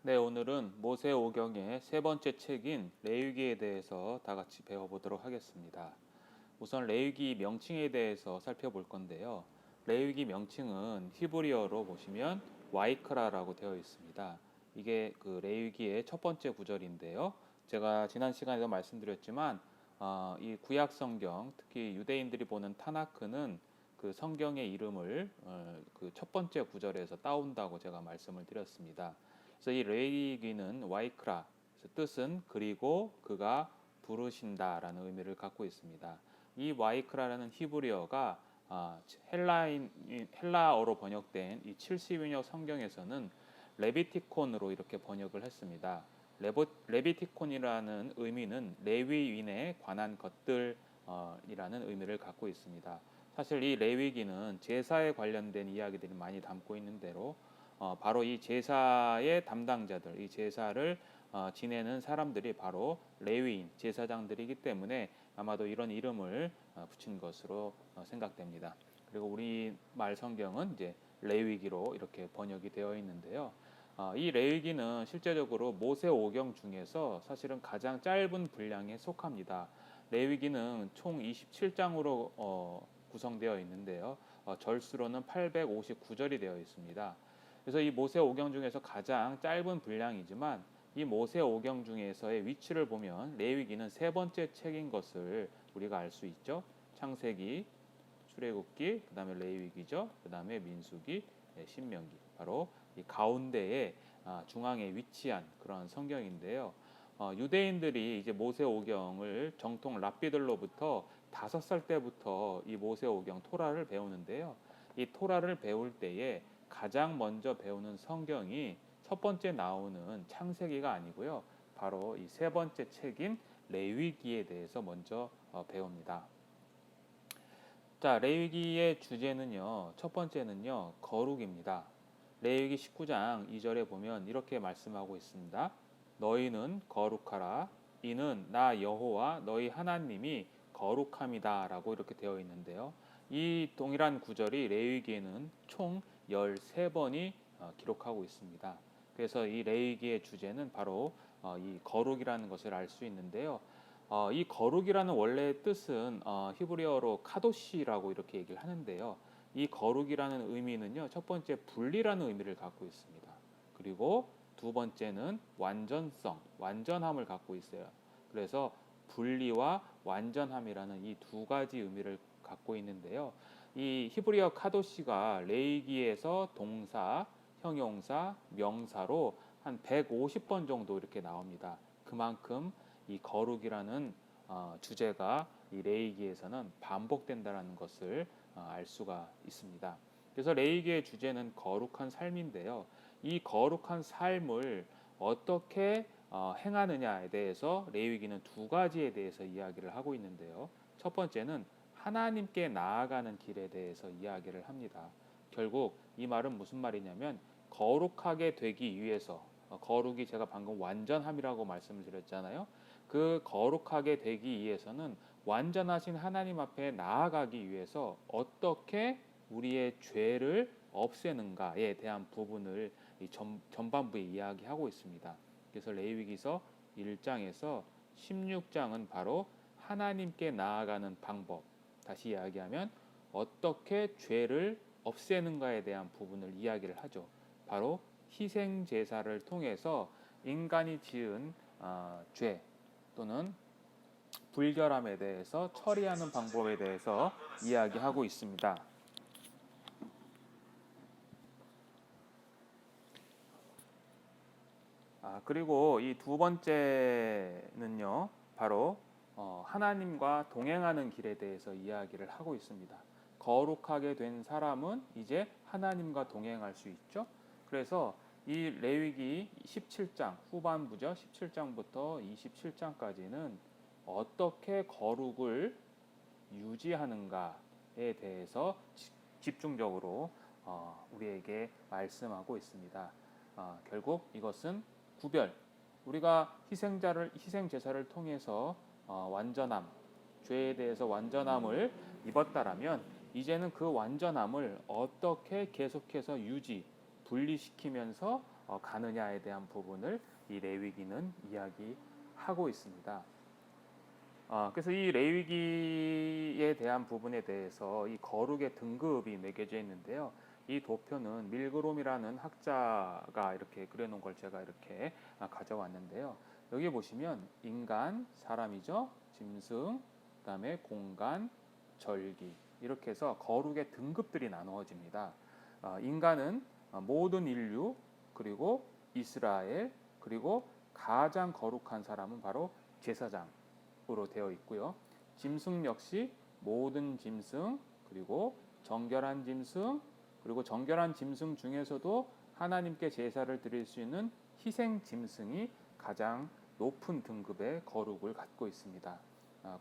네, 오늘은 모세오경의 세 번째 책인 레위기에 대해서 다 같이 배워보도록 하겠습니다. 우선 레위기 명칭에 대해서 살펴볼 건데요. 레위기 명칭은 히브리어로 보시면 와이크라라고 되어 있습니다. 이게 그 레위기의 첫 번째 구절인데요. 제가 지난 시간에도 말씀드렸지만 이 구약 성경, 특히 유대인들이 보는 타나크는 그 성경의 이름을 그 첫 번째 구절에서 따온다고 제가 말씀을 드렸습니다. 그래서 이 레위기는 와이크라, 뜻은 그리고 그가 부르신다라는 의미를 갖고 있습니다. 이 와이크라라는 히브리어가 헬라어로 번역된 이 70인역 성경에서는 레비티콘으로 이렇게 번역을 했습니다. 레비티콘이라는 의미는 레위인에 관한 것들이라는 의미를 갖고 있습니다. 사실 이 레위기는 제사에 관련된 이야기들이 많이 담고 있는 대로 바로 이 제사의 담당자들, 이 제사를 지내는 사람들이 바로 레위인, 제사장들이기 때문에 아마도 이런 이름을 붙인 것으로 생각됩니다. 그리고 우리 말 성경은 이제 레위기로 이렇게 번역이 되어 있는데요. 이 레위기는 실제적으로 모세 오경 중에서 사실은 가장 짧은 분량에 속합니다. 레위기는 총 27장으로 구성되어 있는데요. 절수로는 859절이 되어 있습니다. 그래서 이 모세 오경 중에서 가장 짧은 분량이지만 이 모세 오경 중에서의 위치를 보면 레위기는 세 번째 책인 것을 우리가 알 수 있죠. 창세기, 출애굽기, 그다음에 레위기죠. 그다음에 민수기, 신명기. 바로 이 가운데에 중앙에 위치한 그런 성경인데요. 유대인들이 이제 모세 오경을 정통 랍비들로부터 5살 때부터 이 모세 오경 토라를 배우는데요. 이 토라를 배울 때에 가장 먼저 배우는 성경이 첫 번째 나오는 창세기가 아니고요. 바로 이 세 번째 책인 레위기에 대해서 먼저 배웁니다. 자, 레위기의 주제는요. 첫 번째는요. 거룩입니다. 레위기 19장 2절에 보면 이렇게 말씀하고 있습니다. 너희는 거룩하라. 이는 나 여호와 너희 하나님이 거룩함이다 라고 이렇게 되어 있는데요. 이 동일한 구절이 레위기에는 총 13번이 기록하고 있습니다. 그래서 이 레위기의 주제는 바로 이 거룩이라는 것을 알 수 있는데요. 이 거룩이라는 원래 뜻은 히브리어로 카도시라고 이렇게 얘기를 하는데요. 이 거룩이라는 의미는요. 첫 번째 분리라는 의미를 갖고 있습니다. 그리고 두 번째는 완전성, 완전함을 갖고 있어요. 그래서 분리와 완전함이라는 이 두 가지 의미를 갖고 있는데요. 이 히브리어 카도시가 레이기에서 동사, 형용사, 명사로 한 150번 정도 이렇게 나옵니다. 그만큼 이 거룩이라는 주제가 이 레이기에서는 반복된다는 것을 알 수가 있습니다. 그래서 레이기의 주제는 거룩한 삶인데요. 이 거룩한 삶을 어떻게 행하느냐에 대해서 레위기는 두 가지에 대해서 이야기를 하고 있는데요. 첫 번째는 하나님께 나아가는 길에 대해서 이야기를 합니다. 결국 이 말은 무슨 말이냐면 거룩하게 되기 위해서 거룩이 제가 방금 완전함이라고 말씀을 드렸잖아요. 그 거룩하게 되기 위해서는 완전하신 하나님 앞에 나아가기 위해서 어떻게 우리의 죄를 없애는가에 대한 부분을 전반부에 이야기하고 있습니다. 그래서 레위기서 1장에서 16장은 바로 하나님께 나아가는 방법, 다시 이야기하면 어떻게 죄를 없애는가에 대한 부분을 이야기를 하죠. 바로 희생 제사를 통해서 인간이 지은 죄 또는 불결함에 대해서 처리하는 방법에 대해서 이야기하고 있습니다. 그리고 이 두 번째는요, 바로 하나님과 동행하는 길에 대해서 이야기를 하고 있습니다. 거룩하게 된 사람은 이제 하나님과 동행할 수 있죠. 그래서 이 레위기 17장 후반부죠. 17장부터 27장까지는 어떻게 거룩을 유지하는가에 대해서 집중적으로 우리에게 말씀하고 있습니다. 결국 이것은 구별, 우리가 희생 제사를 통해서 완전함, 죄에 대해서 완전함을 입었다라면 이제는 그 완전함을 어떻게 계속해서 분리시키면서 가느냐에 대한 부분을 이 레위기는 이야기하고 있습니다. 그래서 이 레위기에 대한 부분에 대해서 이 거룩의 등급이 매겨져 있는데요. 이 도표는 밀그롬이라는 학자가 이렇게 그려놓은 걸 제가 이렇게 가져왔는데요. 여기 보시면 인간, 사람이죠. 짐승, 그다음에 공간, 절기 이렇게 해서 거룩의 등급들이 나누어집니다. 인간은 모든 인류 그리고 이스라엘 그리고 가장 거룩한 사람은 바로 제사장으로 되어 있고요. 짐승 역시 모든 짐승 그리고 정결한 짐승 그리고 정결한 짐승 중에서도 하나님께 제사를 드릴 수 있는 희생 짐승이 가장 높은 등급의 거룩을 갖고 있습니다.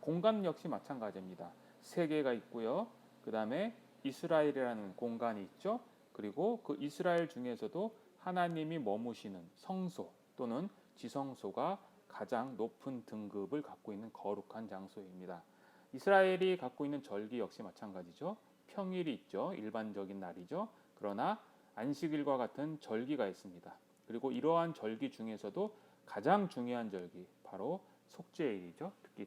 공간 역시 마찬가지입니다. 세계가 있고요. 그 다음에 이스라엘이라는 공간이 있죠. 그리고 그 이스라엘 중에서도 하나님이 머무시는 성소 또는 지성소가 가장 높은 등급을 갖고 있는 거룩한 장소입니다. 이스라엘이 갖고 있는 절기 역시 마찬가지죠. 평일이 있죠. 일반적인 날이죠. 그러나 안식일과 같은 절기가 있습니다. 그리고 이러한 절기 중에서도 가장 중요한 절기 바로 속죄일이죠. 특히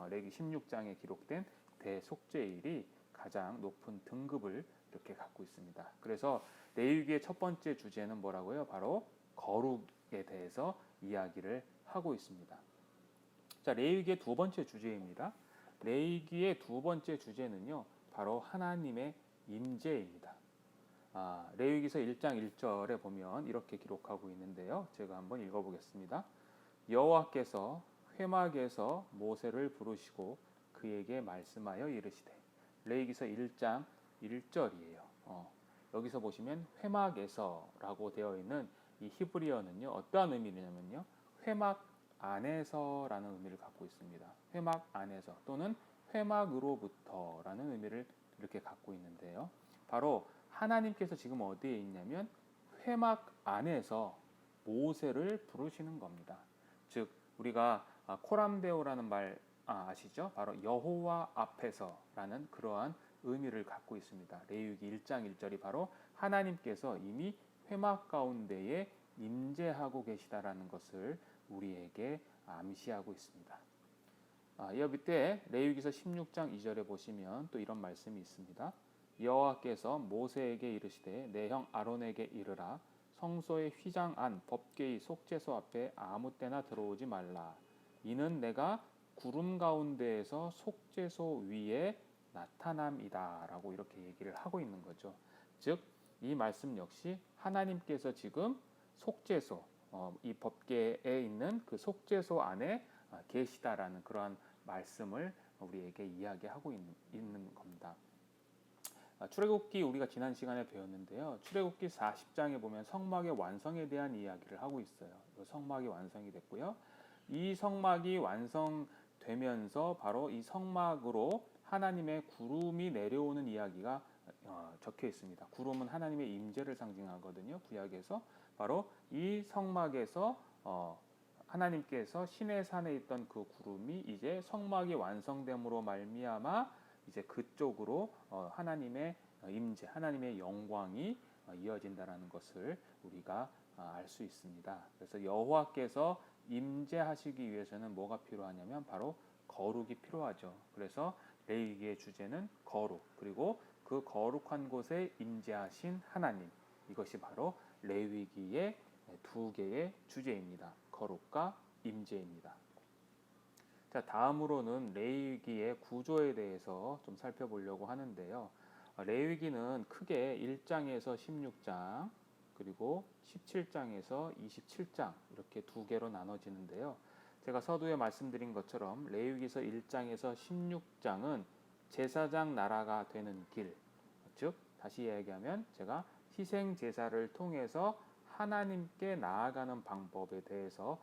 레기 16장에 기록된 대속죄일이 가장 높은 등급을 이렇게 갖고 있습니다. 그래서 레위기의 첫 번째 주제는 뭐라고요? 바로 거룩에 대해서 이야기를 하고 있습니다. 자, 레위기의 두 번째 주제입니다. 레위기의 두 번째 주제는요, 바로 하나님의 임재입니다. 레위기서 1장 1절에 보면 이렇게 기록하고 있는데요. 제가 한번 읽어보겠습니다. 여호와께서 회막에서 모세를 부르시고 그에게 말씀하여 이르시되. 레위기서 1장 1절이에요. 여기서 보시면 회막에서라고 되어 있는 이 히브리어는요. 어떠한 의미냐면요. 회막 안에서라는 의미를 갖고 있습니다. 회막 안에서 또는 회막으로부터라는 의미를 이렇게 갖고 있는데요. 바로 하나님께서 지금 어디에 있냐면 회막 안에서 모세를 부르시는 겁니다. 즉 우리가 코람데오라는 말 아시죠? 바로 여호와 앞에서라는 그러한 의미를 갖고 있습니다. 레위기 1장 1절이 바로 하나님께서 이미 회막 가운데에 임재하고 계시다라는 것을 우리에게 암시하고 있습니다. 이 밑에 레위기서 16장 2절에 보시면 또 이런 말씀이 있습니다. 여호와께서 모세에게 이르시되 내 형 아론에게 이르라 성소의 휘장 안 법궤의 속죄소 앞에 아무 때나 들어오지 말라. 이는 내가 구름 가운데에서 속죄소 위에 나타남이다 라고 이렇게 얘기를 하고 있는 거죠. 즉 이 말씀 역시 하나님께서 지금 속죄소 이 법궤에 있는 그 속죄소 안에 계시다라는 그러한 말씀을 우리에게 이야기하고 있는 겁니다. 출애굽기 우리가 지난 시간에 배웠는데요. 출애굽기 40장에 보면 성막의 완성에 대한 이야기를 하고 있어요. 성막이 완성이 됐고요. 이 성막이 완성되면서 바로 이 성막으로 하나님의 구름이 내려오는 이야기가 적혀 있습니다. 구름은 하나님의 임재를 상징하거든요. 구약에서 바로 이 성막에서 하나님께서 시내산에 있던 그 구름이 이제 성막이 완성됨으로 말미암아 이제 그쪽으로 하나님의 임재, 하나님의 영광이 이어진다라는 것을 우리가 알 수 있습니다. 그래서 여호와께서 임재하시기 위해서는 뭐가 필요하냐면 바로 거룩이 필요하죠. 그래서 레위기의 주제는 거룩, 그리고 그 거룩한 곳에 임재하신 하나님, 이것이 바로 레위기의 두 개의 주제입니다. 거룩과 임재입니다. 자, 다음으로는 레위기의 구조에 대해서 좀 살펴보려고 하는데요. 레위기는 크게 1장에서 16장 그리고 17장에서 27장 이렇게 두 개로 나눠지는데요. 제가 서두에 말씀드린 것처럼 레위기서 1장에서 16장은 제사장 나라가 되는 길, 즉 다시 이야기하면 제가 희생 제사를 통해서 하나님께 나아가는 방법에 대해서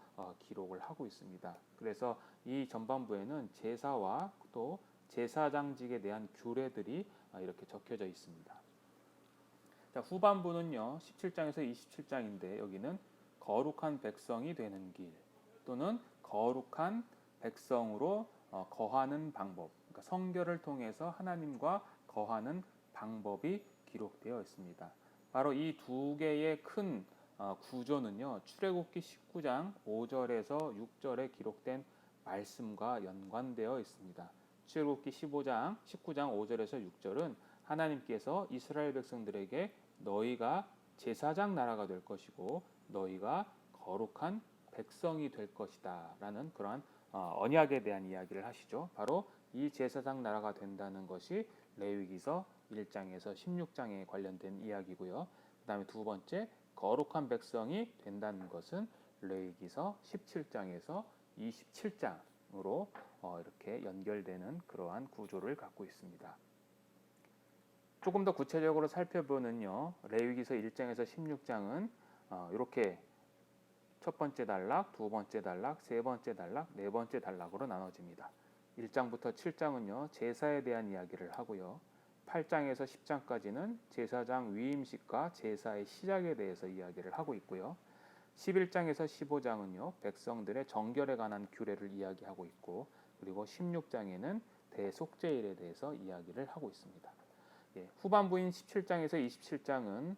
기록을 하고 있습니다. 그래서 이 전반부에는 제사와 또 제사장직에 대한 규례들이 이렇게 적혀져 있습니다. 자, 후반부는요. 17장에서 27장인데 여기는 거룩한 백성이 되는 길 또는 거룩한 백성으로 거하는 방법, 그러니까 성결을 통해서 하나님과 거하는 방법이 기록되어 있습니다. 바로 이 두 개의 큰 구조는요. 출애굽기 19장 5절에서 6절에 기록된 말씀과 연관되어 있습니다. 출애굽기 19장 5절에서 6절은 하나님께서 이스라엘 백성들에게 너희가 제사장 나라가 될 것이고 너희가 거룩한 백성이 될 것이다 라는 그러한 언약에 대한 이야기를 하시죠. 바로 이 제사장 나라가 된다는 것이 레위기서 1장에서 16장에 관련된 이야기고요. 그 다음에 두 번째 거룩한 백성이 된다는 것은 레위기서 17장에서 27장으로 이렇게 연결되는 그러한 구조를 갖고 있습니다. 조금 더 구체적으로 살펴보면요. 레위기서 1장에서 16장은 이렇게 첫 번째 단락, 두 번째 단락, 세 번째 단락, 네 번째 단락으로 나눠집니다. 1장부터 7장은요. 제사에 대한 이야기를 하고요. 8장에서 10장까지는 제사장 위임식과 제사의 시작에 대해서 이야기를 하고 있고요. 11장에서 15장은요. 백성들의 정결에 관한 규례를 이야기하고 있고 그리고 16장에는 대속죄일에 대해서 이야기를 하고 있습니다. 후반부인 17장에서 27장은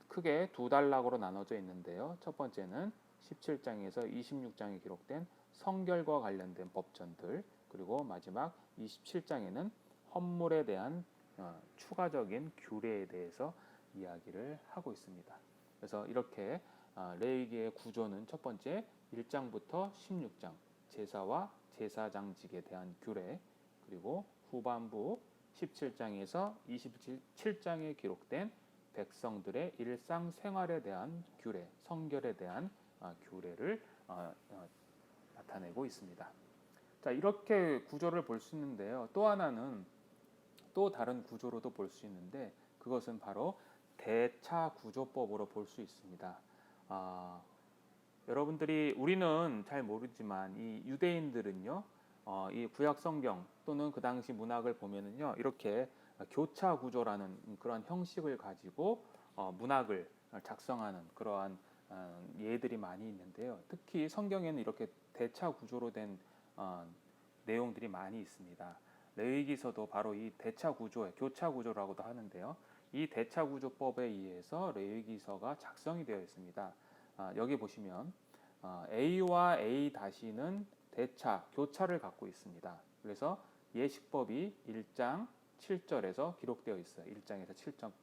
크게 두 단락으로 나눠져 있는데요. 첫 번째는 17장에서 26장에 기록된 성결과 관련된 법전들 그리고 마지막 27장에는 헌물에 대한 추가적인 규례에 대해서 이야기를 하고 있습니다. 그래서 이렇게 레위기의 구조는 첫 번째 1장부터 16장 제사와 제사장직에 대한 규례 그리고 후반부 17장에서 27장에 기록된 백성들의 일상생활에 대한 규례, 성결에 대한 규례를 나타내고 있습니다. 자, 이렇게 구조를 볼 수 있는데요. 또 하나는 또 다른 구조로도 볼 수 있는데 그것은 바로 대차 구조법으로 볼 수 있습니다. 여러분들이 우리는 잘 모르지만 이 유대인들은요, 이 구약 성경 또는 그 당시 문학을 보면은요, 이렇게 교차 구조라는 그런 형식을 가지고 문학을 작성하는 그러한 예들이 많이 있는데요. 특히 성경에는 이렇게 대차 구조로 된 내용들이 많이 있습니다. 레위기서도 바로 이 대차 구조의 교차 구조라고도 하는데요. 이 대차 구조법에 의해서 레위기서가 작성이 되어 있습니다. 여기 보시면 A와 A-는 대차, 교차를 갖고 있습니다. 그래서 예식법이 1장 7절에서 기록되어 있어요. 1장에서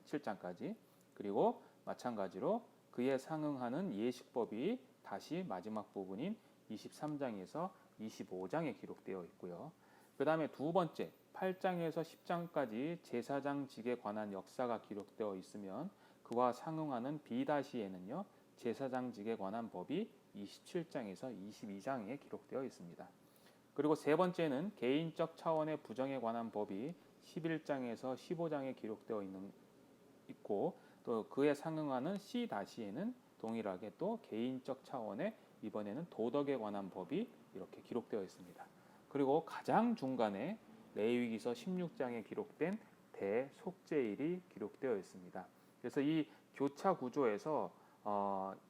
7장까지. 그리고 마찬가지로 그에 상응하는 예식법이 다시 마지막 부분인 23장에서 25장에 기록되어 있고요. 그 다음에 두 번째 8장에서 10장까지 제사장직에 관한 역사가 기록되어 있으면 그와 상응하는 B-에는요. 제사장직에 관한 법이 27장에서 22장에 기록되어 있습니다. 그리고 세 번째는 개인적 차원의 부정에 관한 법이 11장에서 15장에 기록되어 있고 또 그에 상응하는 C-에는 동일하게 또 개인적 차원의 이번에는 도덕에 관한 법이 이렇게 기록되어 있습니다. 그리고 가장 중간에 레위기서 16장에 기록된 대속죄일이 기록되어 있습니다. 그래서 이 교차 구조에서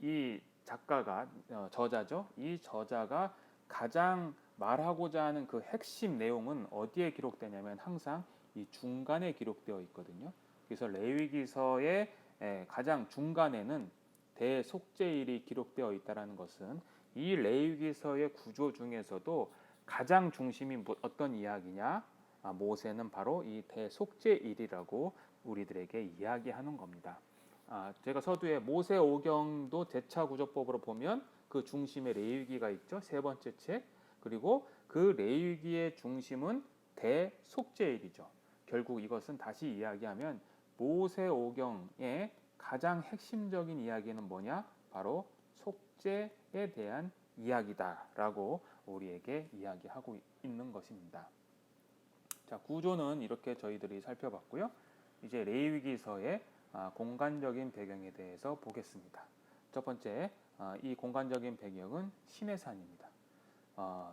이 작가가 저자죠. 이 저자가 가장 말하고자 하는 그 핵심 내용은 어디에 기록되냐면 항상 이 중간에 기록되어 있거든요. 그래서 레위기서의 가장 중간에는 대속죄일이 기록되어 있다는 것은 이 레위기서의 구조 중에서도 가장 중심이 어떤 이야기냐? 모세는 바로 이 대속죄일이라고 우리들에게 이야기하는 겁니다. 제가 서두에 모세오경도 대차구조법으로 보면 그 중심에 레위기가 있죠. 세 번째 책. 그리고 그 레위기의 중심은 대속죄일이죠. 결국 이것은 다시 이야기하면 모세오경의 가장 핵심적인 이야기는 뭐냐? 바로 속죄에 대한 이야기다라고 우리에게 이야기하고 있는 것입니다. 자, 구조는 이렇게 저희들이 살펴봤고요. 이제 레위기서의 공간적인 배경에 대해서 보겠습니다. 첫 번째, 이 공간적인 배경은 시내산입니다.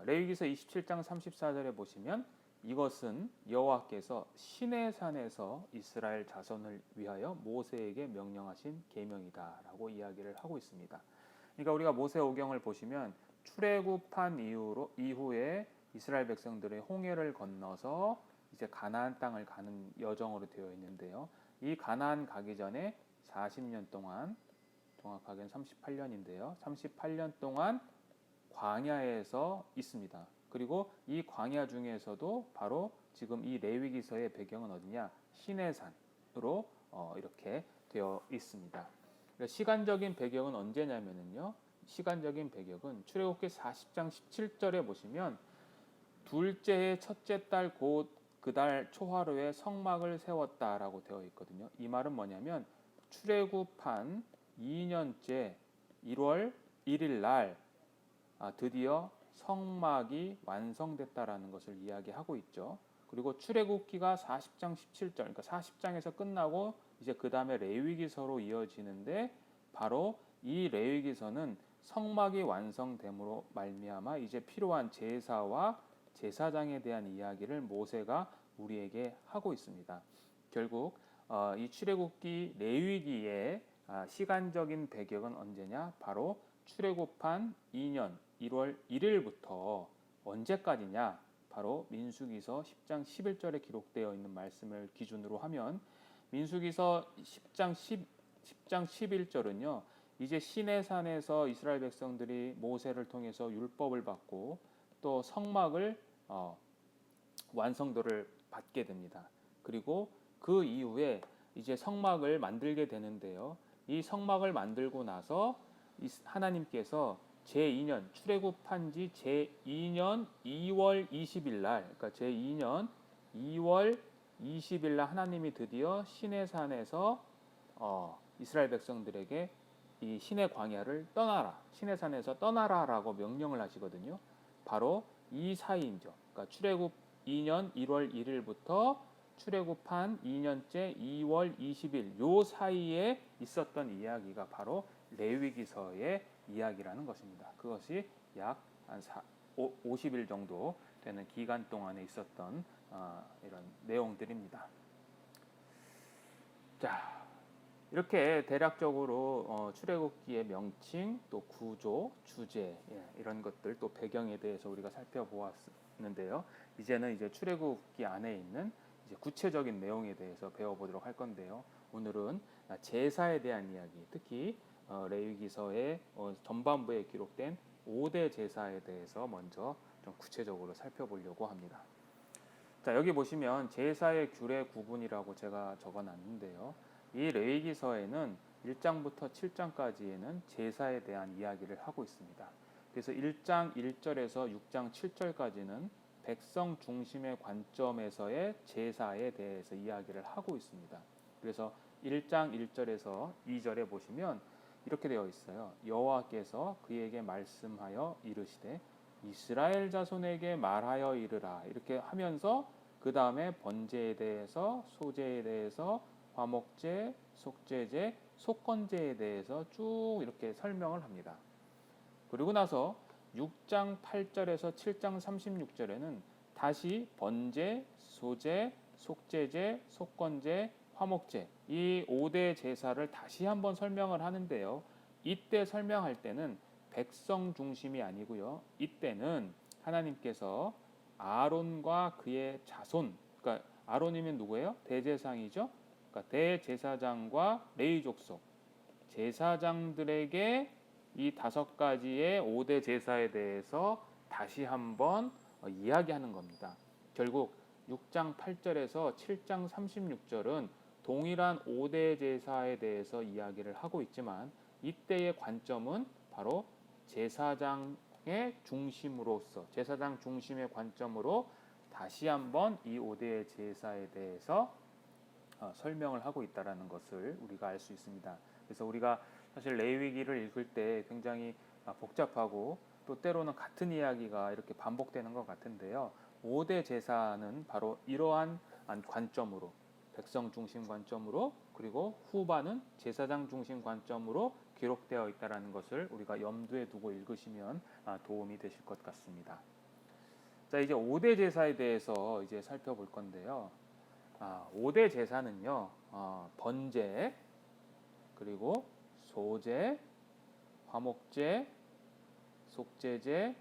레위기서 27장 34절에 보시면 이것은 여호와께서 시내산에서 이스라엘 자손을 위하여 모세에게 명령하신 계명이다라고 이야기를 하고 있습니다. 그러니까 우리가 모세오경을 보시면 출애굽한 이후에 이스라엘 백성들의 홍해를 건너서 이제 가나안 땅을 가는 여정으로 되어 있는데요. 이 가나안 가기 전에 40년 동안 정확하게는 38년인데요. 38년 동안 광야에서 있습니다. 그리고 이 광야 중에서도 바로 지금 이 레위기서의 배경은 어디냐? 시내산으로 이렇게 되어 있습니다. 시간적인 배경은 언제냐면요. 시간적인 배경은 출애굽기 40장 17절에 보시면 둘째 해 첫째 달 곧 그 달 초하루에 성막을 세웠다라고 되어 있거든요. 이 말은 뭐냐면 출애굽한 2년째 1월 1일 날 드디어 성막이 완성됐다라는 것을 이야기하고 있죠. 그리고 출애굽기가 40장 17절, 그러니까 40장에서 끝나고 이제 그 다음에 레위기서로 이어지는데 바로 이 레위기서는 성막이 완성됨으로 말미암아 이제 필요한 제사와 제사장에 대한 이야기를 모세가 우리에게 하고 있습니다. 결국 이 출애굽기 레위기의 시간적인 배경은 언제냐? 바로 출애굽한 2년 1월 1일부터 언제까지냐? 바로 민수기서 10장 11절에 기록되어 있는 말씀을 기준으로 하면 민수기서 10장 11절은요. 이제 시내산에서 이스라엘 백성들이 모세를 통해서 율법을 받고 또 성막을 완성도를 받게 됩니다. 그리고 그 이후에 이제 성막을 만들게 되는데요. 이 성막을 만들고 나서 하나님께서 제2년 출애굽한 지 제2년 2월 20일 날, 그러니까 제2년 2월 20일 날 하나님이 드디어 시내산에서 이스라엘 백성들에게 이 시내 광야를 떠나라, 시내산에서 떠나라라고 명령을 하시거든요. 바로 이 사이죠. 그러니까 출애굽 2년 1월 1일부터 출애굽한 2년째 2월 20일 요 사이에 있었던 이야기가 바로 레위기서의 이야기라는 것입니다. 그것이 약 한 50일 정도 되는 기간 동안에 있었던 이런 내용들입니다. 자, 이렇게 대략적으로 출애굽기의 명칭, 또 구조, 주제 이런 것들 또 배경에 대해서 우리가 살펴보았는데요. 이제는 이제 출애굽기 안에 있는 이제 구체적인 내용에 대해서 배워보도록 할 건데요. 오늘은 제사에 대한 이야기, 특히 레위기서의 전반부에 기록된 5대 제사에 대해서 먼저 좀 구체적으로 살펴보려고 합니다. 자, 여기 보시면 제사의 규례 구분이라고 제가 적어놨는데요. 이 레위기서에는 1장부터 7장까지에는 제사에 대한 이야기를 하고 있습니다. 그래서 1장 1절에서 6장 7절까지는 백성 중심의 관점에서의 제사에 대해서 이야기를 하고 있습니다. 그래서 1장 1절에서 2절에 보시면 이렇게 되어 있어요. 여호와께서 그에게 말씀하여 이르시되 이스라엘 자손에게 말하여 이르라. 이렇게 하면서 그 다음에 번제에 대해서, 소제에 대해서, 화목제, 속제제, 속건제에 대해서 쭉 이렇게 설명을 합니다. 그리고 나서 6장 8절에서 7장 36절에는 다시 번제, 소제, 속제제, 속건제, 화목제 이 5대 제사를 다시 한번 설명을 하는데요. 이때 설명할 때는 백성 중심이 아니고요. 이때는 하나님께서 아론과 그의 자손, 그러니까 아론이면 누구예요? 대제사장이죠. 그러니까 대제사장과 레위 족속 제사장들에게 이 5가지의 5대 제사에 대해서 다시 한번 이야기하는 겁니다. 결국 6장 8절에서 7장 36절은 동일한 5대 제사에 대해서 이야기를 하고 있지만 이때의 관점은 바로 제사장의 중심으로서 제사장 중심의 관점으로 다시 한번 이 5대 제사에 대해서 설명을 하고 있다는 것을 우리가 알 수 있습니다. 그래서 우리가 사실 레위기를 읽을 때 굉장히 복잡하고 또 때로는 같은 이야기가 이렇게 반복되는 것 같은데요. 5대 제사는 바로 이러한 관점으로 백성 중심 관점으로 그리고 후반은 제사장 중심 관점으로 기록되어 있다는 것을 우리가 염두에 두고 읽으시면 도움이 되실 것 같습니다. 자, 이제 5대 제사에 대해서 이제 살펴볼 건데요. 5대 제사는요, 번제, 그리고 소제, 화목제, 속제제,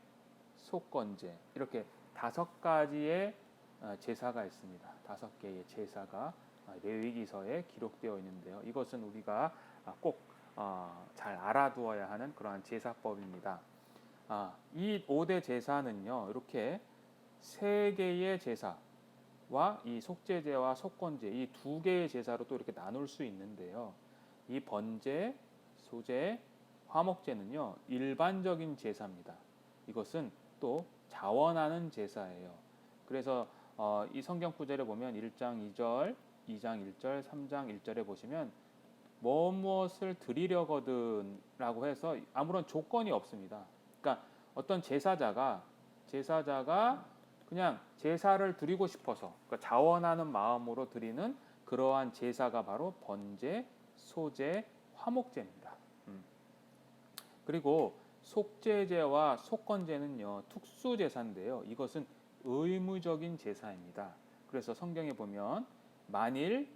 속건제 이렇게 5가지의 제사가 있습니다. 5개의 제사가 레위기서에 기록되어 있는데요. 이것은 우리가 꼭 잘 알아두어야 하는 그러한 제사법입니다. 이 5대 제사는요, 이렇게 세 개의 제사와 이 속죄제와 속건제 이 두 개의 제사로 또 이렇게 나눌 수 있는데요. 이 번제, 소제, 화목제는요, 일반적인 제사입니다. 이것은 또 자원하는 제사예요. 그래서 이 성경 구절에 보면 1장 2절, 2장 1절, 3장 1절에 보시면 무엇을 드리려거든라고 해서 아무런 조건이 없습니다. 그러니까 어떤 제사자가 그냥 제사를 드리고 싶어서 그러니까 자원하는 마음으로 드리는 그러한 제사가 바로 번제, 소제, 화목제입니다. 그리고 속죄제와 속건제는요 특수 제사인데요. 이것은 의무적인 제사입니다. 그래서 성경에 보면 만일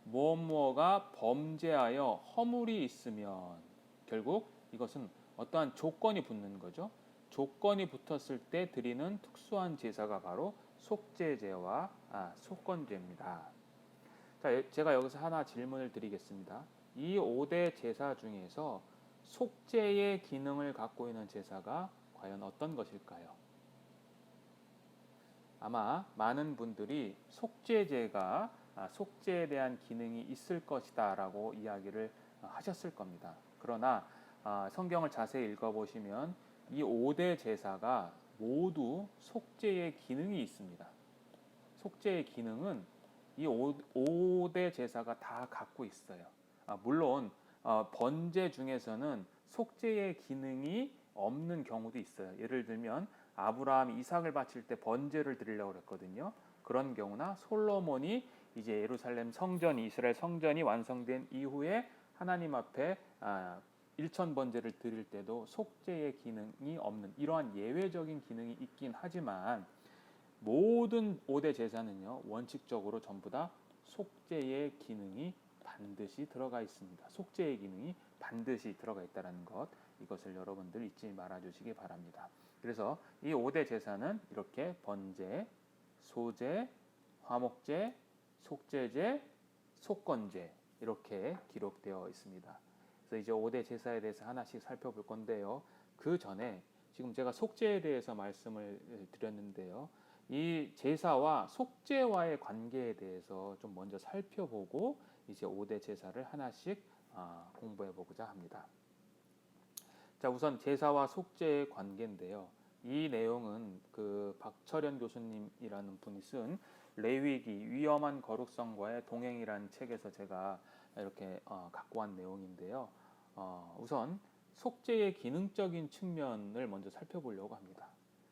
무엇무엇가 범죄하여 허물이 있으면 결국 이것은 어떠한 조건이 붙는 거죠. 조건이 붙었을 때 드리는 특수한 제사가 바로 속죄제와 속건제입니다. 자, 제가 여기서 하나 질문을 드리겠습니다. 이 5대 제사 중에서 속죄의 기능을 갖고 있는 제사가 과연 어떤 것일까요? 아마 많은 분들이 속죄제가 속죄에 대한 기능이 있을 것이다 라고 이야기를 하셨을 겁니다. 그러나 성경을 자세히 읽어보시면 이 5대 제사가 모두 속죄의 기능이 있습니다. 속죄의 기능은 이 5대 제사가 다 갖고 있어요. 물론 번제 중에서는 속죄의 기능이 없는 경우도 있어요. 예를 들면 아브라함이 이삭을 바칠 때 번제를 드리려고 했거든요. 그런 경우나 솔로몬이 이제 예루살렘 성전이 이스라엘 성전이 완성된 이후에 하나님 앞에 일천 번제를 드릴 때도 속죄의 기능이 없는 이러한 예외적인 기능이 있긴 하지만 모든 5대 제사는요 원칙적으로 전부 다 속죄의 기능이 반드시 들어가 있습니다. 속죄의 기능이 반드시 들어가 있다는 것, 이것을 여러분들 잊지 말아 주시기 바랍니다. 그래서 이 5대 제사는 이렇게 번제, 소제, 화목제, 속죄제, 속건제 이렇게 기록되어 있습니다. 그래서 이제 5대 제사에 대해서 하나씩 살펴볼 건데요. 그 전에 지금 제가 속죄에 대해서 말씀을 드렸는데요. 이 제사와 속죄와의 관계에 대해서 좀 먼저 살펴보고 이제 5대 제사를 하나씩 공부해 보고자 합니다. 자, 우선 제사와 속죄의 관계인데요. 이 내용은 그 박철현 교수님이라는 분이 쓴 레위기 위험한 거룩성과의 동행이라는 책에서 제가 이렇게 갖고 온 내용인데요. 우선 속죄의 기능적인 측면을 먼저 살펴보려고 합니다.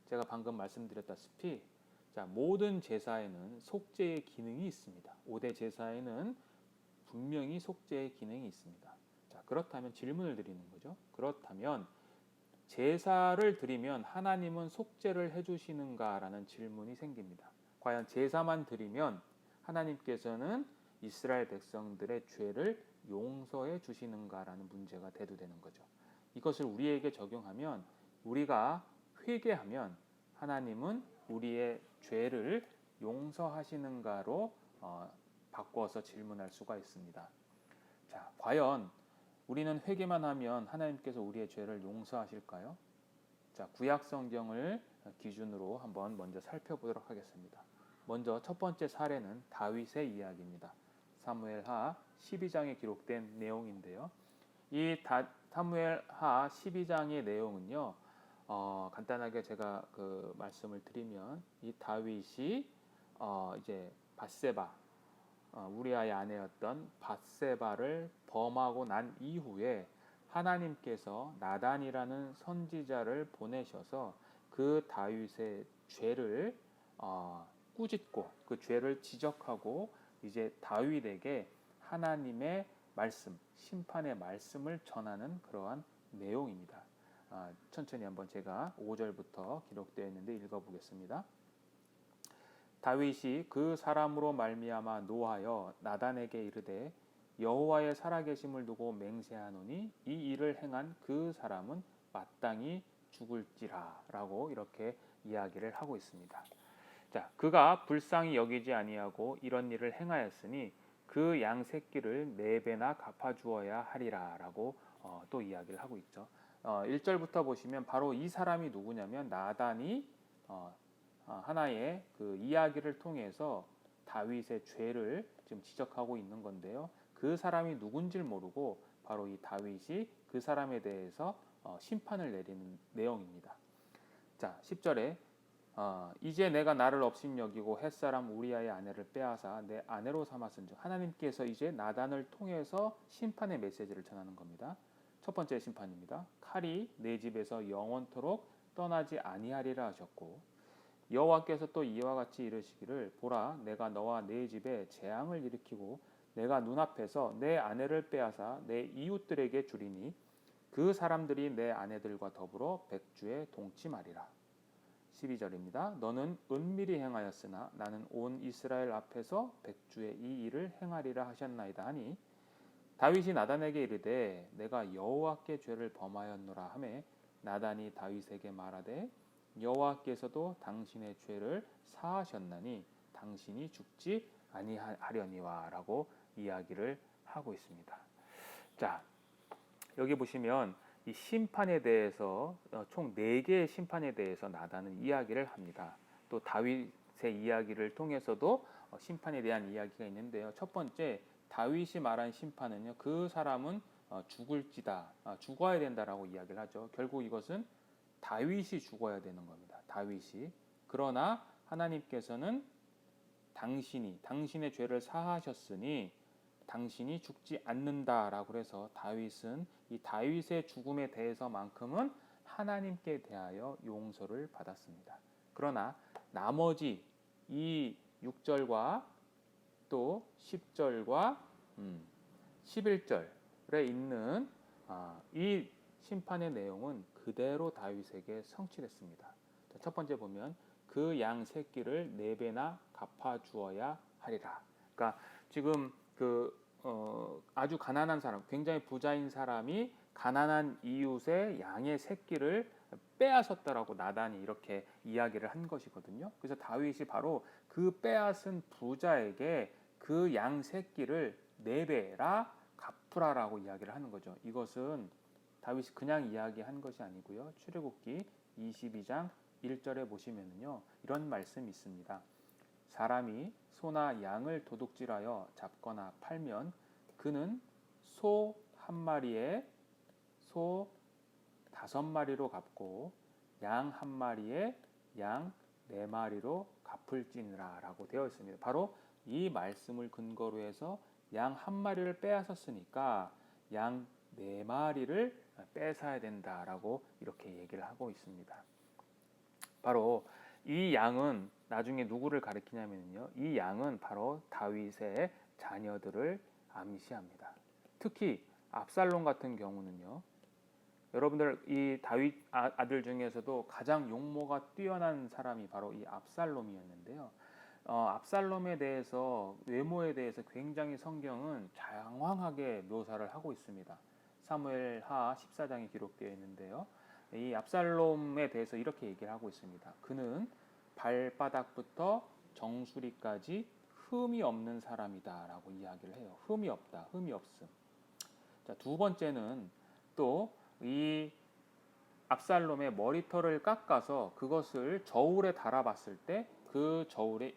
제가 방금 말씀드렸다시피 모든 제사에는 속죄의 기능이 있습니다. 5대 제사에는 분명히 속죄의 기능이 있습니다. 자, 그렇다면 질문을 드리는 거죠. 그렇다면 제사를 드리면 하나님은 속죄를 해주시는가라는 질문이 생깁니다. 과연 제사만 드리면 하나님께서는 이스라엘 백성들의 죄를 용서해 주시는가라는 문제가 대두되는 거죠. 이것을 우리에게 적용하면 우리가 회개하면 하나님은 우리의 죄를 용서하시는가로 바꿔서 질문할 수가 있습니다. 자, 과연 우리는 회개만 하면 하나님께서 우리의 죄를 용서하실까요? 자, 구약 성경을 기준으로 한번 먼저 살펴보도록 하겠습니다. 먼저 첫 번째 사례는 다윗의 이야기입니다. 사무엘하 12장에 기록된 내용인데요. 이 사무엘하 12장의 내용은요. 간단하게 제가 그 말씀을 드리면 이 다윗이 이제 밧세바 우리아의 아내였던 밧세바를 범하고 난 이후에 하나님께서 나단이라는 선지자를 보내셔서 그 다윗의 죄를 꾸짖고 그 죄를 지적하고 이제 다윗에게 하나님의 말씀, 심판의 말씀을 전하는 그러한 내용입니다. 천천히 한번 제가 5절부터 기록되어 있는데 읽어보겠습니다. 다윗이 그 사람으로 말미암아 노하여 나단에게 이르되 여호와의 살아계심을 두고 맹세하노니 이 일을 행한 그 사람은 마땅히 죽을지라라고 이렇게 이야기를 하고 있습니다. 자, 그가 불쌍히 여기지 아니하고 이런 일을 행하였으니 그 양 새끼를 4배나 갚아주어야 하리라라고 또 이야기를 하고 있죠. 1절부터 보시면 바로 이 사람이 누구냐면 나단이 하나의 그 이야기를 통해서 다윗의 죄를 지금 지적하고 있는 건데요. 그 사람이 누군지를 모르고 바로 이 다윗이 그 사람에 대해서 심판을 내리는 내용입니다. 자, 10절에 이제 내가 나를 업신여기고 햇사람 우리아의 아내를 빼앗아 내 아내로 삼았은즉 하나님께서 이제 나단을 통해서 심판의 메시지를 전하는 겁니다. 첫 번째 심판입니다. 칼이 내 집에서 영원토록 떠나지 아니하리라 하셨고 여호와께서 또 이와 같이 이르시기를 보라 내가 너와 내 집에 재앙을 일으키고 내가 눈앞에서 내 아내를 빼앗아 내 이웃들에게 주리니 그 사람들이 내 아내들과 더불어 백주에 동침하리라. 12절입니다. 너는 은밀히 행하였으나 나는 온 이스라엘 앞에서 백주의 이 일을 행하리라 하셨나이다 하니 다윗이 나단에게 이르되 내가 여호와께 죄를 범하였노라 하매 나단이 다윗에게 말하되 여호와께서도 당신의 죄를 사하셨나니 당신이 죽지 아니하려니와 라고 이야기를 하고 있습니다. 자, 여기 보시면 이 심판에 대해서 총 4개의 심판에 대해서 나단은 이야기를 합니다. 또 다윗의 이야기를 통해서도 심판에 대한 이야기가 있는데요. 첫 번째 다윗이 말한 심판은요. 그 사람은 죽을지다, 죽어야 된다라고 이야기를 하죠. 결국 이것은 다윗이 죽어야 되는 겁니다. 다윗이. 그러나 하나님께서는 당신의 죄를 사하셨으니 당신이 죽지 않는다라고 해서 다윗은 이 다윗의 죽음에 대해서만큼은 하나님께 대하여 용서를 받았습니다. 그러나 나머지 이 6절과 또 10절과 11절에 있는 이 심판의 내용은 그대로 다윗에게 성취됐습니다. 첫 번째 보면 그 양 새끼를 4배나 갚아 주어야 하리라. 그러니까 지금 아주 가난한 사람, 굉장히 부자인 사람이 가난한 이웃의 양의 새끼를 빼앗았다라고 나단이 이렇게 이야기를 한 것이거든요. 그래서 다윗이 바로 그 빼앗은 부자에게 그 양 새끼를 4배라 갚으라라고 이야기를 하는 거죠. 이것은 다윗이 그냥 이야기한 것이 아니고요. 출애굽기 22장 1절에 보시면요. 이런 말씀이 있습니다. 사람이 소나 양을 도둑질하여 잡거나 팔면 그는 소 1마리에 소 5마리로 갚고 양 1마리에 양 4마리로 갚을지니라 라고 되어 있습니다. 바로 이 말씀을 근거로 해서 양 1마리를 빼앗았으니까 양 4마리를 뺏어야 된다라고 이렇게 얘기를 하고 있습니다. 바로 이 양은 나중에 누구를 가리키냐면요. 이 양은 바로 다윗의 자녀들을 암시합니다. 특히 압살롬 같은 경우는요. 여러분들 이 다윗 아들 중에서도 가장 용모가 뛰어난 사람이 바로 이 압살롬이었는데요. 압살롬에 대해서 외모에 대해서 굉장히 성경은 장황하게 묘사를 하고 있습니다. 사무엘하 14장에 기록되어 있는데요. 이 압살롬에 대해서 이렇게 얘기를 하고 있습니다. 그는 발바닥부터 정수리까지 흠이 없는 사람이다라고 이야기를 해요. 흠이 없다, 흠이 없음. 자, 두 번째는 또 이 압살롬의 머리털을 깎아서 그것을 저울에 달아봤을 때 그 저울이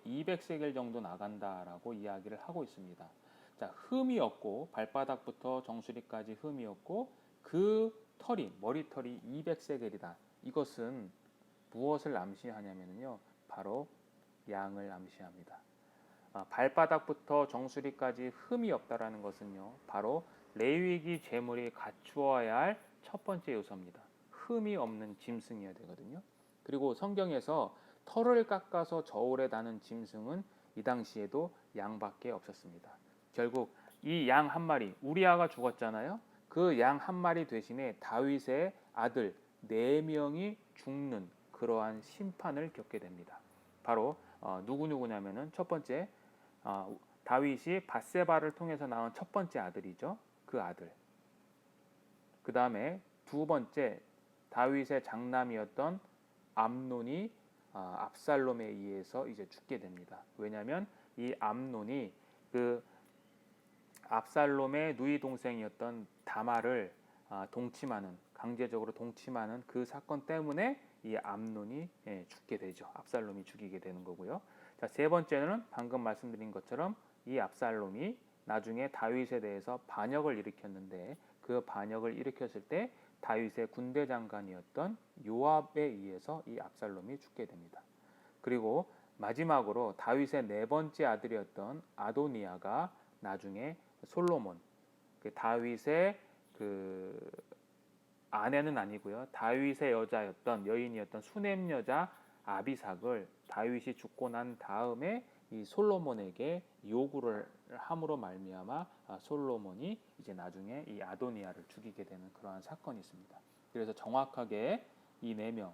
200세겔 정도 나간다라고 이야기를 하고 있습니다. 자, 흠이 없고 발바닥부터 정수리까지 흠이 없고 그 머리털이 200세겔이다. 이것은 무엇을 암시하냐면요. 바로 양을 암시합니다. 발바닥부터 정수리까지 흠이 없다라는 것은요. 바로 레위기 제물이 갖추어야 할 첫 번째 요소입니다. 흠이 없는 짐승이어야 되거든요. 그리고 성경에서 털을 깎아서 저울에 다는 짐승은 이 당시에도 양밖에 없었습니다. 결국 이 양 1마리, 우리아가 죽었잖아요. 그 양 1마리 대신에 다윗의 아들 4명이 죽는 그러한 심판을 겪게 됩니다. 바로 누구냐면은 첫 번째 다윗이 밧세바를 통해서 낳은 첫 번째 아들이죠. 그 아들. 그 다음에 두 번째 다윗의 장남이었던 암논이 압살롬에 의해서 이제 죽게 됩니다. 왜냐하면 이 암논이 그 압살롬의 누이 동생이었던 다말을 동침하는, 강제적으로 동침하는 그 사건 때문에 이 암논이 죽게 되죠. 압살롬이 죽이게 되는 거고요. 자, 세 번째는 방금 말씀드린 것처럼 이 압살롬이 나중에 다윗에 대해서 반역을 일으켰는데, 그 반역을 일으켰을 때 다윗의 군대 장관이었던 요압에 의해서 이 압살롬이 죽게 됩니다. 그리고 마지막으로 다윗의 네 번째 아들이었던 아도니아가 나중에 솔로몬, 그 다윗의 그 아내는 아니고요, 다윗의 여자였던 여인이었던 수넴 여자 아비삭을 다윗이 죽고 난 다음에 이 솔로몬에게 요구를 함으로 말미암아 솔로몬이 이제 나중에 이 아도니아를 죽이게 되는 그러한 사건이 있습니다. 그래서 정확하게 이 네 명,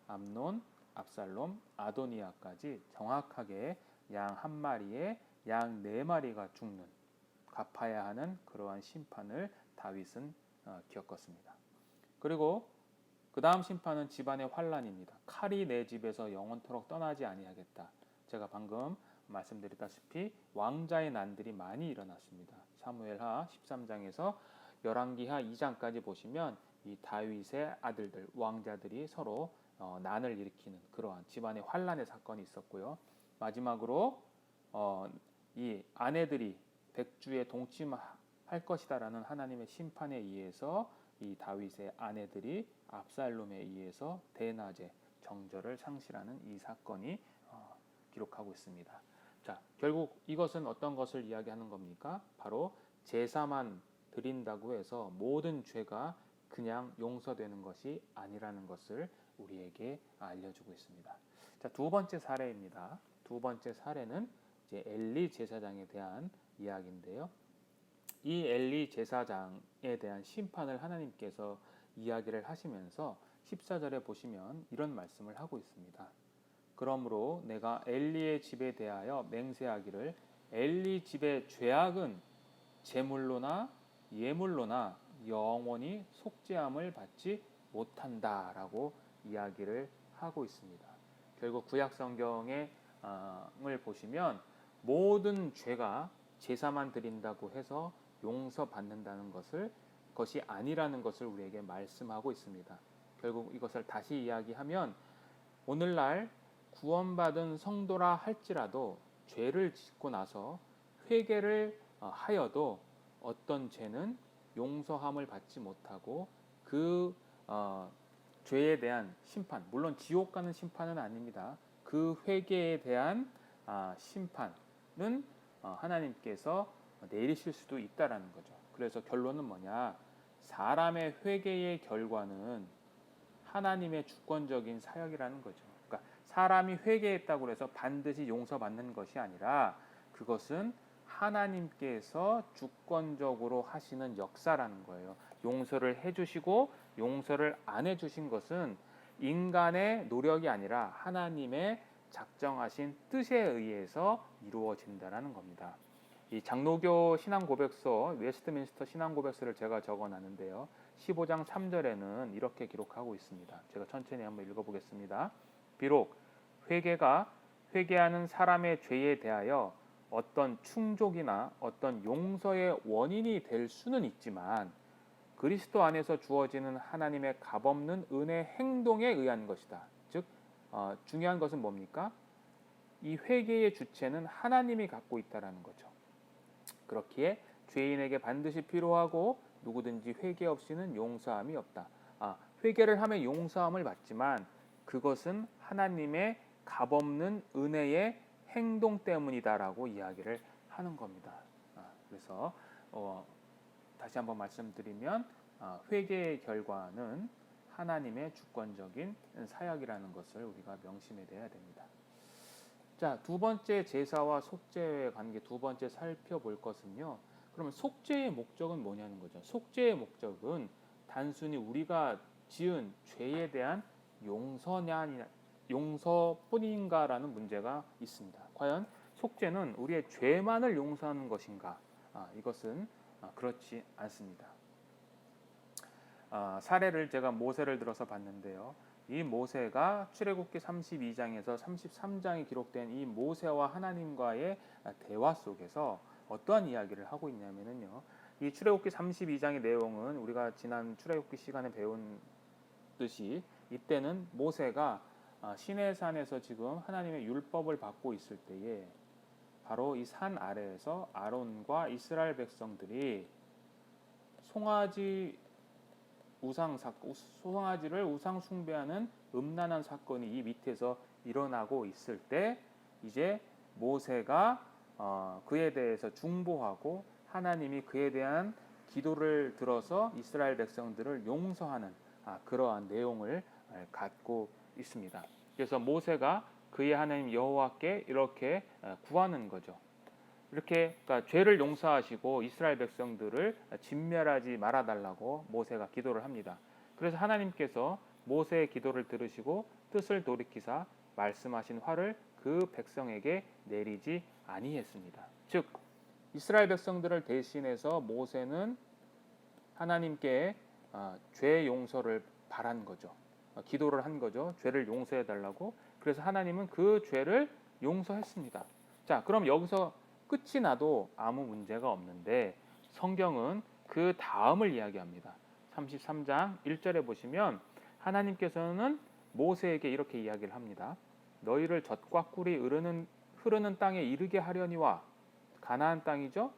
암논, 압살롬, 아도니아까지 정확하게 양 한 마리에 양 네 마리가 죽는, 갚아야 하는 그러한 심판을 다윗은 겪었습니다. 그리고 그 다음 심판은 집안의 환란입니다. 칼이 내 집에서 영원토록 떠나지 아니하겠다. 제가 방금 말씀드렸다시피 왕자의 난들이 많이 일어났습니다. 사무엘하 13장에서 열왕기하 2장까지 보시면 이 다윗의 아들들, 왕자들이 서로 난을 일으키는 그러한 집안의 환란의 사건이 있었고요. 마지막으로 이 아내들이 백주에 동침할 것이다라는 하나님의 심판에 의해서 이 다윗의 아내들이 압살롬에 의해서 대낮에 정절을 상실하는 이 사건이 기록하고 있습니다. 자, 결국 이것은 어떤 것을 이야기하는 겁니까? 바로 제사만 드린다고 해서 모든 죄가 그냥 용서되는 것이 아니라는 것을 우리에게 알려주고 있습니다. 자, 두 번째 사례입니다. 두 번째 사례는 이제 엘리 제사장에 대한 이야기인데요. 이 엘리 제사장에 대한 심판을 하나님께서 이야기를 하시면서 14절에 보시면 이런 말씀을 하고 있습니다. 그러므로 내가 엘리의 집에 대하여 맹세하기를 엘리 집의 죄악은 제물로나 예물로나 영원히 속죄함을 받지 못한다라고 이야기를 하고 있습니다. 결국 구약 성경을 보시면 모든 죄가 제사만 드린다고 해서 용서받는다는 것이 아니라는 것을 우리에게 말씀하고 있습니다. 결국 이것을 다시 이야기하면 오늘날 구원받은 성도라 할지라도 죄를 짓고 나서 회개를 하여도 어떤 죄는 용서함을 받지 못하고 그 죄에 대한 심판, 물론 지옥 가는 심판은 아닙니다. 그 회개에 대한 심판은 하나님께서 내리실 수도 있다라는 거죠. 그래서 결론은 뭐냐? 사람의 회개의 결과는 하나님의 주권적인 사역이라는 거죠. 그러니까 사람이 회개했다고 해서 반드시 용서받는 것이 아니라 그것은 하나님께서 주권적으로 하시는 역사라는 거예요. 용서를 해주시고 용서를 안 해주신 것은 인간의 노력이 아니라 하나님의 작정하신 뜻에 의해서 이루어진다는 겁니다. 이 장로교 신앙고백서, 웨스트민스터 신앙고백서를 제가 적어놨는데요. 15장 3절에는 이렇게 기록하고 있습니다. 제가 천천히 한번 읽어보겠습니다. 비록 회개가 회개하는 사람의 죄에 대하여 어떤 충족이나 어떤 용서의 원인이 될 수는 있지만 그리스도 안에서 주어지는 하나님의 값없는 은혜 행동에 의한 것이다. 즉 중요한 것은 뭡니까? 이 회개의 주체는 하나님이 갖고 있다라는 거죠. 그렇기에 죄인에게 반드시 필요하고 누구든지 회개 없이는 용서함이 없다. 회개를 하면 용서함을 받지만 그것은 하나님의 값없는 은혜의 행동 때문이다라고 이야기를 하는 겁니다. 그래서 다시 한번 말씀드리면 회개의 결과는 하나님의 주권적인 사역이라는 것을 우리가 명심해야 됩니다. 자, 두 번째 제사와 속죄의 관계, 두 번째 살펴볼 것은요. 그러면 속죄의 목적은 뭐냐는 거죠. 속죄의 목적은 단순히 우리가 지은 죄에 대한 용서뿐인가라는 문제가 있습니다. 과연 속죄는 우리의 죄만을 용서하는 것인가? 이것은 그렇지 않습니다. 사례를 제가 모세를 들어서 봤는데요. 이 모세가 출애굽기 32장에서 33장에 기록된 이 모세와 하나님과의 대화 속에서 어떠한 이야기를 하고 있냐면요. 이 출애굽기 32장의 내용은 우리가 지난 출애굽기 시간에 배운 듯이 이때는 모세가 시내산에서 지금 하나님의 율법을 받고 있을 때에 바로 이 산 아래에서 아론과 이스라엘 백성들이 송아지를 우상 숭배하는 음란한 사건이 이 밑에서 일어나고 있을 때 이제 모세가 그에 대해서 중보하고 하나님이 그에 대한 기도를 들어서 이스라엘 백성들을 용서하는 그러한 내용을 갖고 있습니다. 그래서 모세가 그의 하나님 여호와께 이렇게 구하는 거죠. 이렇게 그러니까 죄를 용서하시고 이스라엘 백성들을 진멸하지 말아달라고 모세가 기도를 합니다. 그래서 하나님께서 모세의 기도를 들으시고 뜻을 돌이키사 말씀하신 화를 그 백성에게 내리지 아니했습니다. 즉 이스라엘 백성들을 대신해서 모세는 하나님께 죄 용서를 바란 거죠. 기도를 한 거죠. 죄를 용서해 달라고. 그래서 하나님은 그 죄를 용서했습니다. 자, 그럼 여기서 끝이 나도 아무 문제가 없는데 성경은 그 다음을 이야기합니다. 33장 1절에 보시면 하나님께서는 모세에게 이렇게 이야기를 합니다. 너희를 젖과 꿀이 흐르는 땅에 이르게 하려니와 가나안 땅이죠.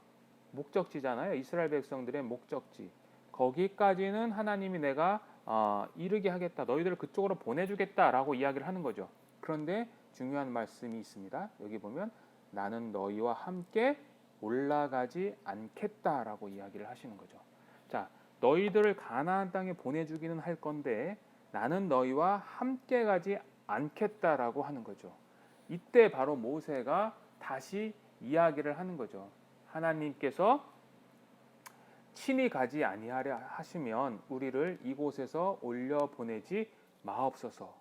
목적지잖아요. 이스라엘 백성들의 목적지. 거기까지는 하나님이 내가 이르게 하겠다. 너희들을 그쪽으로 보내주겠다라고 이야기를 하는 거죠. 그런데 중요한 말씀이 있습니다. 여기 보면 나는 너희와 함께 올라가지 않겠다라고 이야기를 하시는 거죠. 자, 너희들을 가나안 땅에 보내주기는 할 건데 나는 너희와 함께 가지 않겠다라고 하는 거죠. 이때 바로 모세가 다시 이야기를 하는 거죠. 하나님께서 친히 가지 아니하려 하시면 우리를 이곳에서 올려 보내지 마옵소서.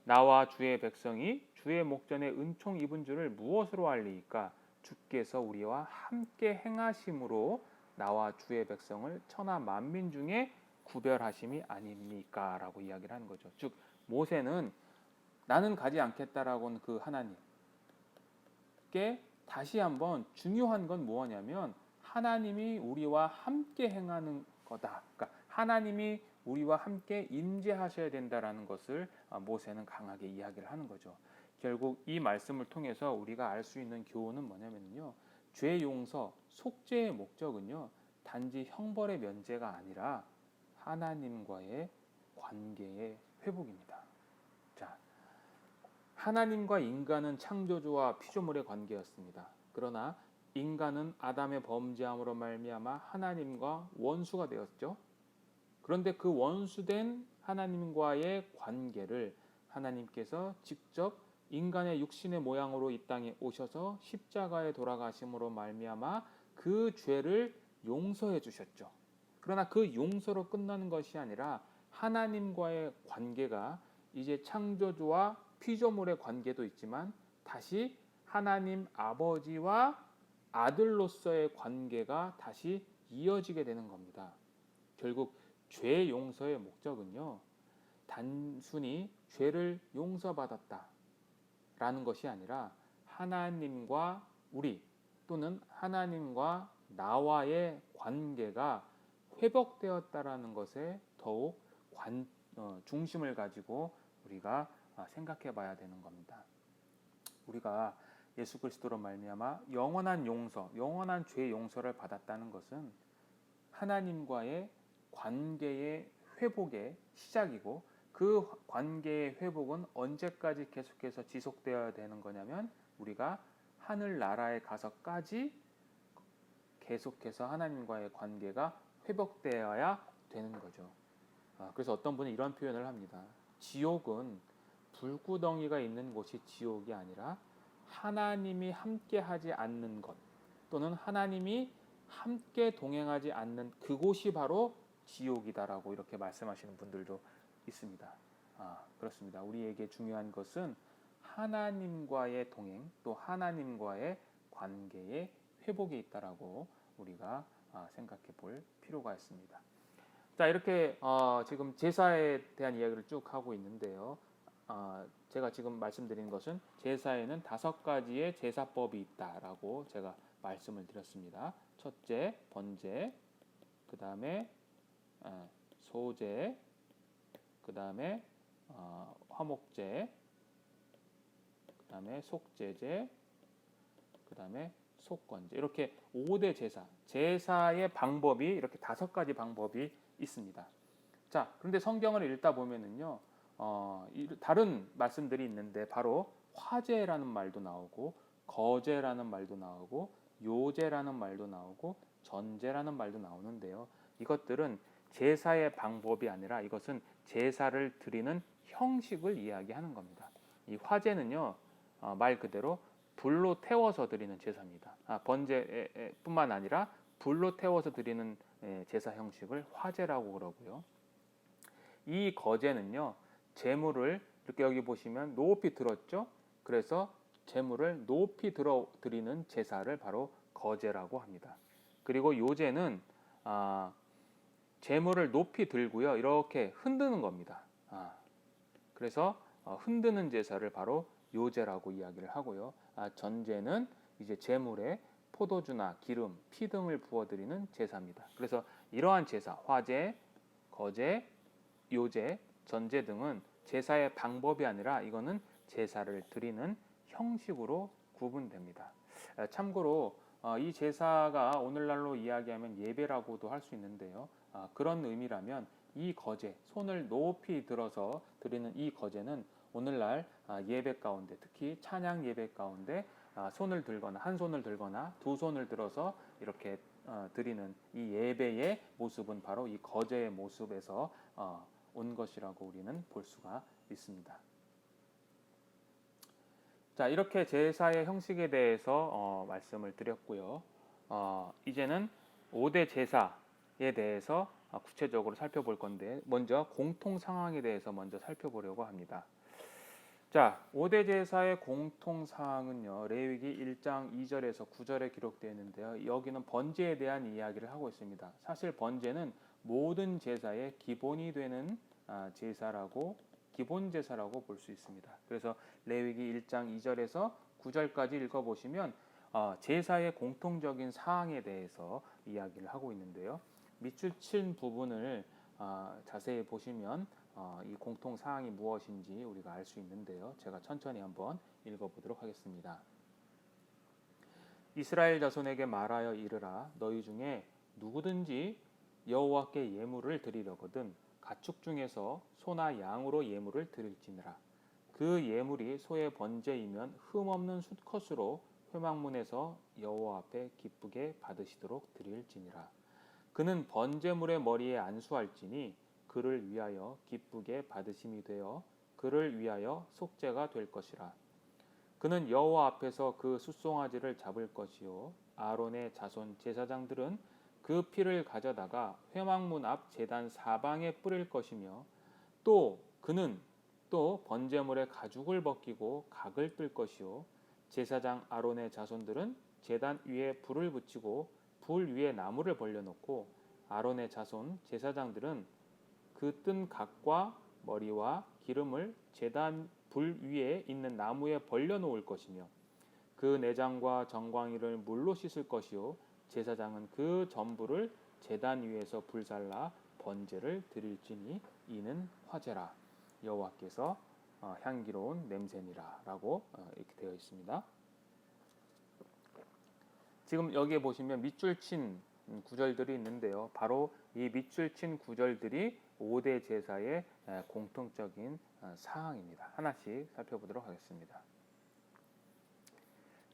나와 주의 백성이 주의 목전에 은총 입은 줄을 무엇으로 알리이까? 주께서 우리와 함께 행하심으로 나와 주의 백성을 천하 만민 중에 구별하심이 아닙니까? 라고 이야기를 하는 거죠. 즉 모세는 나는 가지 않겠다라고는 그 하나님께 다시 한번 중요한 건 뭐냐면 하나님이 우리와 함께 행하는 거다. 그러니까 하나님이 우리와 함께 임재하셔야 된다라는 것을 모세는 강하게 이야기를 하는 거죠. 결국 이 말씀을 통해서 우리가 알 수 있는 교훈은 뭐냐면요. 죄 용서, 속죄의 목적은요. 단지 형벌의 면제가 아니라 하나님과의 관계의 회복입니다. 자, 하나님과 인간은 창조주와 피조물의 관계였습니다. 그러나 인간은 아담의 범죄함으로 말미암아 하나님과 원수가 되었죠. 그런데 그 원수된 하나님과의 관계를 하나님께서 직접 인간의 육신의 모양으로 이 땅에 오셔서 십자가에 돌아가심으로 말미암아 그 죄를 용서해 주셨죠. 그러나 그 용서로 끝나는 것이 아니라 하나님과의 관계가 이제 창조주와 피조물의 관계도 있지만 다시 하나님 아버지와 아들로서의 관계가 다시 이어지게 되는 겁니다. 결국 죄 용서의 목적은요. 단순히 죄를 용서받았다라는 것이 아니라 하나님과 우리 또는 하나님과 나와의 관계가 회복되었다라는 것에 더욱 중심을 가지고 우리가 생각해 봐야 되는 겁니다. 우리가 예수 그리스도로 말미암아 영원한 용서, 영원한 죄 용서를 받았다는 것은 하나님과의 관계의 회복의 시작이고 그 관계의 회복은 언제까지 계속해서 지속되어야 되는 거냐면 우리가 하늘나라에 가서까지 계속해서 하나님과의 관계가 회복되어야 되는 거죠. 그래서 어떤 분은 이런 표현을 합니다. 지옥은 불구덩이가 있는 곳이 지옥이 아니라 하나님이 함께하지 않는 것 또는 하나님이 함께 동행하지 않는 그곳이 바로 지옥이다라고 이렇게 말씀하시는 분들도 있습니다. 그렇습니다. 우리에게 중요한 것은 하나님과의 동행 또 하나님과의 관계의 회복이 있다라고 우리가 생각해 볼 필요가 있습니다. 자, 이렇게 지금 제사에 대한 이야기를 쭉 하고 있는데요. 제가 지금 말씀드린 것은 제사에는 5가지의 제사법이 있다라고 제가 말씀을 드렸습니다. 첫째, 번제, 그 다음에 소재, 그 다음에 화목제, 그 다음에 속죄제, 그 다음에 속건제. 이렇게 5대 제사, 제사의 방법이 이렇게 5가지 방법이 있습니다. 자, 그런데 성경을 읽다 보면은요, 다른 말씀들이 있는데 바로 화제라는 말도 나오고 거제라는 말도 나오고 요제라는 말도 나오고 전제라는 말도 나오는데요. 이것들은 제사의 방법이 아니라 이것은 제사를 드리는 형식을 이야기하는 겁니다. 이 화제는요, 말 그대로 불로 태워서 드리는 제사입니다. 번제뿐만 아니라 불로 태워서 드리는 제사 형식을 화제라고 그러고요. 이 거제는요, 제물을 이렇게 여기 보시면 높이 들었죠. 그래서 제물을 높이 들어 드리는 제사를 바로 거제라고 합니다. 그리고 요제는 제물을 높이 들고요, 이렇게 흔드는 겁니다. 그래서 흔드는 제사를 바로 요제라고 이야기를 하고요. 전제는 이제 제물에 포도주나 기름, 피 등을 부어드리는 제사입니다. 그래서 이러한 제사, 화제, 거제, 요제, 전제 등은 제사의 방법이 아니라 이거는 제사를 드리는 형식으로 구분됩니다. 참고로 이 제사가 오늘날로 이야기하면 예배라고도 할 수 있는데요. 그런 의미라면 이 거제, 손을 높이 들어서 드리는 이 거제는 오늘날 예배 가운데, 특히 찬양 예배 가운데 손을 들거나 한 손을 들거나 두 손을 들어서 이렇게 드리는 이 예배의 모습은 바로 이 거제의 모습에서 온 것이라고 우리는 볼 수가 있습니다. 자, 이렇게 제사의 형식에 대해서 말씀을 드렸고요. 이제는 5대 제사에 대해서 구체적으로 살펴볼 건데, 먼저 공통 상황에 대해서 먼저 살펴보려고 합니다. 자, 5대 제사의 공통 사항은요, 레위기 1장 2절에서 9절에 기록되어 있는데요. 여기는 번제에 대한 이야기를 하고 있습니다. 사실 번제는 모든 제사의 기본이 되는 제사라고, 기본 제사라고 볼 수 있습니다. 그래서 레위기 1장 2절에서 9절까지 읽어보시면 제사의 공통적인 사항에 대해서 이야기를 하고 있는데요. 밑줄 친 부분을 자세히 보시면 이 공통 사항이 무엇인지 우리가 알 수 있는데요. 제가 천천히 한번 읽어보도록 하겠습니다. 이스라엘 자손에게 말하여 이르라. 너희 중에 누구든지 여호와께 예물을 드리려거든 가축 중에서 소나 양으로 예물을 드릴지니라. 그 예물이 소의 번제이면 흠없는 수컷으로 회막문에서 여호와 앞에 기쁘게 받으시도록 드릴지니라. 그는 번제물의 머리에 안수할지니 그를 위하여 기쁘게 받으심이 되어 그를 위하여 속죄가 될 것이라. 그는 여호와 앞에서 그 숫송아지를 잡을 것이요 아론의 자손 제사장들은 그 피를 가져다가 회막문 앞 제단 사방에 뿌릴 것이며 또 그는 또 번제물의 가죽을 벗기고 각을 뜰 것이요 제사장 아론의 자손들은 제단 위에 불을 붙이고 불 위에 나무를 벌려놓고 아론의 자손 제사장들은 그 뜬 각과 머리와 기름을 제단 불 위에 있는 나무에 벌려놓을 것이며 그 내장과 정광이를 물로 씻을 것이요 제사장은 그 전부를 제단 위에서 불살라 번제를 드릴지니 이는 화제라 여호와께서 향기로운 냄새니라라고 이렇게 되어 있습니다. 지금 여기에 보시면 밑줄 친 구절들이 있는데요. 바로 이 밑줄 친 구절들이 5대 제사의 공통적인 사항입니다. 하나씩 살펴보도록 하겠습니다.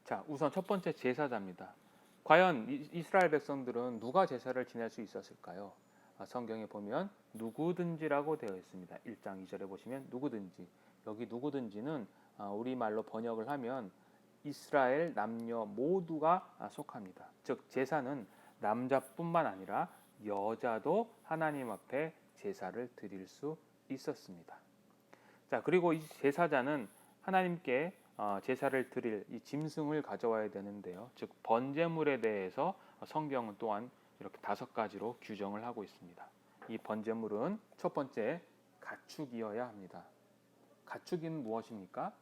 자, 우선 첫 번째 제사자입니다. 과연 이스라엘 백성들은 누가 제사를 지낼 수 있었을까요? 성경에 보면 누구든지라고 되어 있습니다. 1장 2절에 보시면 누구든지. 여기 누구든지는 우리말로 번역을 하면 이스라엘 남녀 모두가 속합니다. 즉 제사는 남자뿐만 아니라 여자도 하나님 앞에 제사를 드릴 수 있었습니다. 자, 그리고 이 제사자는 하나님께 제사를 드릴 이 짐승을 가져와야 되는데요. 즉 번제물에 대해서 성경은 또한 이렇게 5가지로 규정을 하고 있습니다. 이 번제물은 첫 번째 가축이어야 합니다. 가축은 무엇입니까?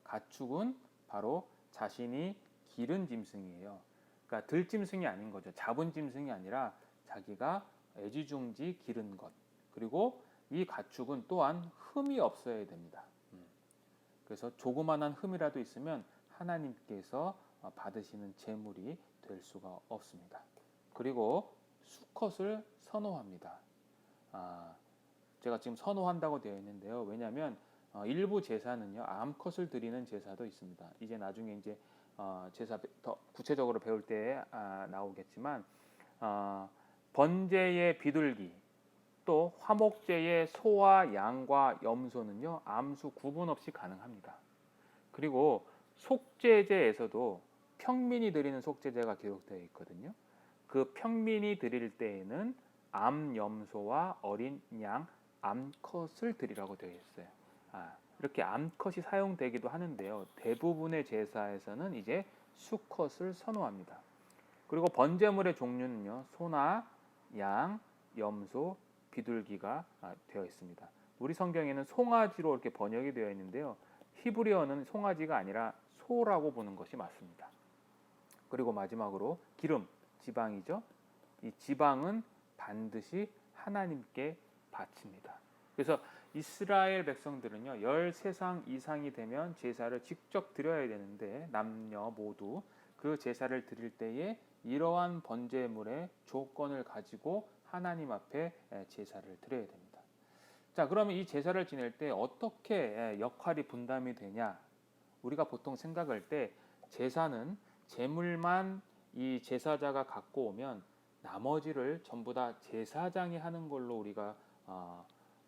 가축은 바로 자신이 기른 짐승이에요. 그러니까 들짐승이 아닌 거죠. 잡은 짐승이 아니라 자기가 애지중지 기른 것, 그리고 이 가축은 또한 흠이 없어야 됩니다. 그래서 조그만한 흠이라도 있으면 하나님께서 받으시는 제물이 될 수가 없습니다. 그리고 수컷을 선호합니다. 제가 지금 선호한다고 되어 있는데요. 왜냐하면 일부 제사는요, 암컷을 드리는 제사도 있습니다. 이제 나중에 이제 제사 더 구체적으로 배울 때 나오겠지만, 번제의 비둘기, 또 화목제의 소와 양과 염소는요, 암수 구분 없이 가능합니다. 그리고 속죄제에서도 평민이 드리는 속죄제가 기록되어 있거든요. 그 평민이 드릴 때에는 암염소와 어린 양, 암컷을 드리라고 되어 있어요. 이렇게 암컷이 사용되기도 하는데요. 대부분의 제사에서는 이제 수컷을 선호합니다. 그리고 번제물의 종류는요, 소나 양, 염소, 비둘기가 되어 있습니다. 우리 성경에는 송아지로 이렇게 번역이 되어 있는데요. 히브리어는 송아지가 아니라 소라고 보는 것이 맞습니다. 그리고 마지막으로 기름, 지방이죠. 이 지방은 반드시 하나님께 바칩니다. 그래서 이스라엘 백성들은요, 13상 이상이 되면 제사를 직접 드려야 되는데, 남녀 모두 그 제사를 드릴 때에 이러한 번제물의 조건을 가지고 하나님 앞에 제사를 드려야 됩니다. 자, 그러면 이 제사를 지낼 때 어떻게 역할이 분담이 되냐? 우리가 보통 생각할 때 제사는 제물만 이 제사자가 갖고 오면 나머지를 전부 다 제사장이 하는 걸로 우리가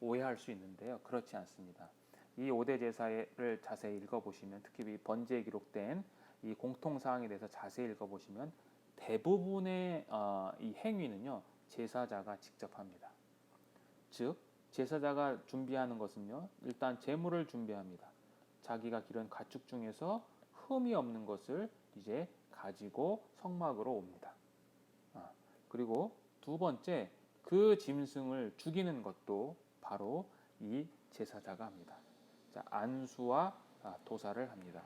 오해할 수 있는데요. 그렇지 않습니다. 이 5대 제사를 자세히 읽어보시면, 특히 이 번제에 기록된 이 공통사항에 대해서 자세히 읽어보시면 대부분의 이 행위는요, 제사자가 직접 합니다. 즉 제사자가 준비하는 것은요, 일단 제물을 준비합니다. 자기가 기른 가축 중에서 흠이 없는 것을 이제 가지고 성막으로 옵니다. 그리고 두 번째, 그 짐승을 죽이는 것도 바로 이 제사자가 합니다. 자, 안수와 도사를 합니다.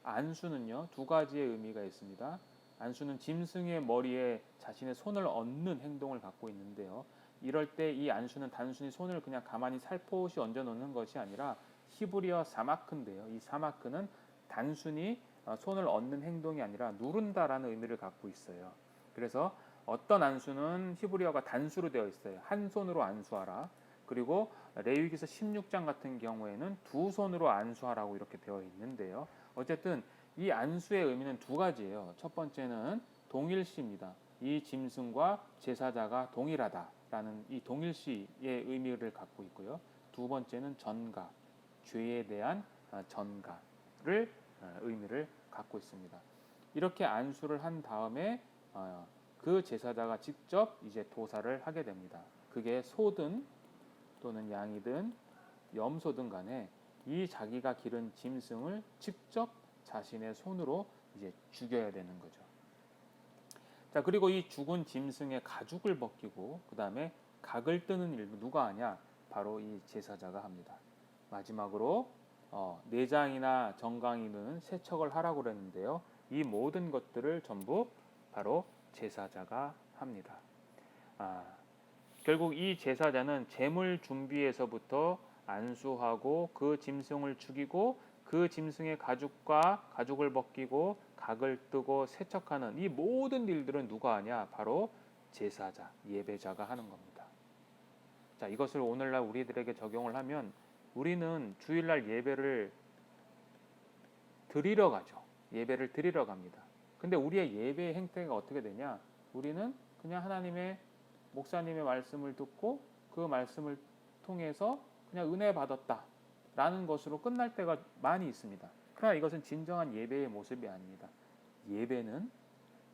안수는요, 두 가지의 의미가 있습니다. 안수는 짐승의 머리에 자신의 손을 얹는 행동을 갖고 있는데요. 이럴 때 이 안수는 단순히 손을 그냥 가만히 살포시 얹어 놓는 것이 아니라 히브리어 사마크인데요. 이 사마크는 단순히 손을 얹는 행동이 아니라 누른다라는 의미를 갖고 있어요. 그래서 어떤 안수는 히브리어가 단수로 되어 있어요. 한 손으로 안수하라. 그리고 레위기서 16장 같은 경우에는 두 손으로 안수하라고 이렇게 되어 있는데요. 어쨌든 이 안수의 의미는 두 가지예요. 첫 번째는 동일시입니다. 이 짐승과 제사자가 동일하다라는 이 동일시의 의미를 갖고 있고요. 두 번째는 전가, 죄에 대한 전가를 의미를 갖고 있습니다. 이렇게 안수를 한 다음에 그 제사자가 직접 이제 도사를 하게 됩니다. 그게 소든 또는 양이든 염소든 간에 이 자기가 기른 짐승을 직접 자신의 손으로 이제 죽여야 되는 거죠. 자, 그리고 이 죽은 짐승의 가죽을 벗기고 그 다음에 각을 뜨는 일도 누가 하냐? 바로 이 제사자가 합니다. 마지막으로 내장이나 정강이는 세척을 하라고 그랬는데요. 이 모든 것들을 전부 바로 제사자가 합니다. 결국 이 제사자는 제물 준비에서부터 안수하고 그 짐승을 죽이고 그 짐승의 가죽을 벗기고 각을 뜨고 세척하는 이 모든 일들은 누가 하냐? 바로 제사자, 예배자가 하는 겁니다. 자, 이것을 오늘날 우리들에게 적용을 하면 우리는 주일날 예배를 드리러 가죠. 예배를 드리러 갑니다. 근데 우리의 예배의 행태가 어떻게 되냐? 우리는 그냥 하나님의 목사님의 말씀을 듣고 그 말씀을 통해서 그냥 은혜 받았다 라는 것으로 끝날 때가 많이 있습니다. 그러나 이것은 진정한 예배의 모습이 아닙니다. 예배는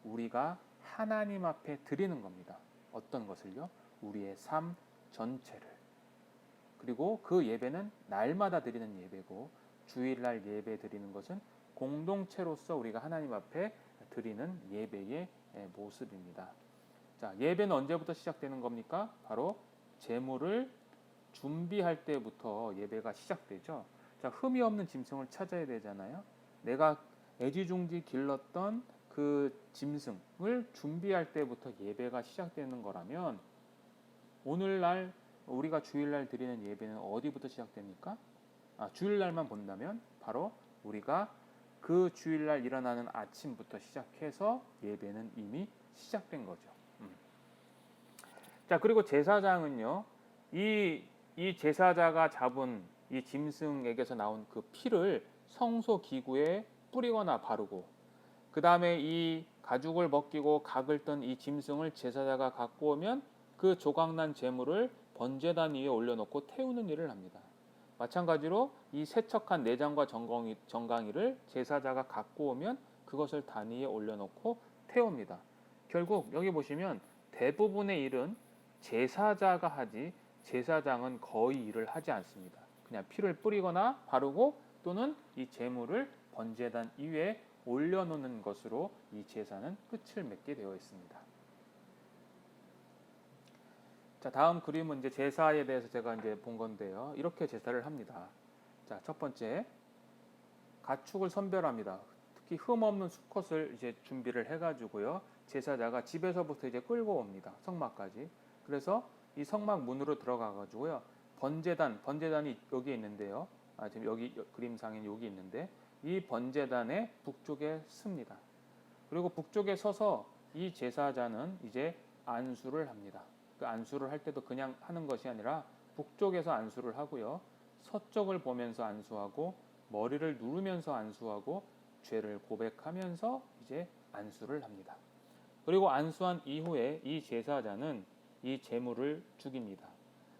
우리가 하나님 앞에 드리는 겁니다. 어떤 것을요? 우리의 삶 전체를. 그리고 그 예배는 날마다 드리는 예배고, 주일날 예배 드리는 것은 공동체로서 우리가 하나님 앞에 드리는 예배의 모습입니다. 자, 예배는 언제부터 시작되는 겁니까? 바로 제물을 준비할 때부터 예배가 시작되죠. 자, 흠이 없는 짐승을 찾아야 되잖아요. 내가 애지중지 길렀던 그 짐승을 준비할 때부터 예배가 시작되는 거라면 오늘날 우리가 주일날 드리는 예배는 어디부터 시작됩니까? 주일날만 본다면 바로 우리가 그 주일날 일어나는 아침부터 시작해서 예배는 이미 시작된 거죠. 자, 그리고 제사장은요, 이 제사자가 잡은 이 짐승에게서 나온 그 피를 성소 기구에 뿌리거나 바르고, 그 다음에 이 가죽을 벗기고 각을 뜬 이 짐승을 제사자가 갖고 오면 그 조각난 제물을 번제단 위에 올려놓고 태우는 일을 합니다. 마찬가지로 이 세척한 내장과 정강이를 제사자가 갖고 오면 그것을 단 위에 올려놓고 태웁니다. 결국 여기 보시면 대부분의 일은 제사자가 하지 제사장은 거의 일을 하지 않습니다. 그냥 피를 뿌리거나 바르고 또는 이 제물을 번제단 위에 올려놓는 것으로 이 제사는 끝을 맺게 되어 있습니다. 자, 다음 그림은 이제 제사에 대해서 제가 이제 본 건데요. 이렇게 제사를 합니다. 자, 첫 번째, 가축을 선별합니다. 특히 흠 없는 수컷을 이제 준비를 해가지고요. 제사자가 집에서부터 이제 끌고 옵니다. 성막까지. 그래서 이 성막 문으로 들어가가지고요. 번제단이 여기 있는데요. 지금 여기 그림상에 여기 있는데 이 번제단의 북쪽에 씁니다. 그리고 북쪽에 서서 이 제사자는 이제 안수를 합니다. 그 안수를 할 때도 그냥 하는 것이 아니라 북쪽에서 안수를 하고요. 서쪽을 보면서 안수하고 머리를 누르면서 안수하고 죄를 고백하면서 이제 안수를 합니다. 그리고 안수한 이후에 이 제사자는 이 제물을 죽입니다.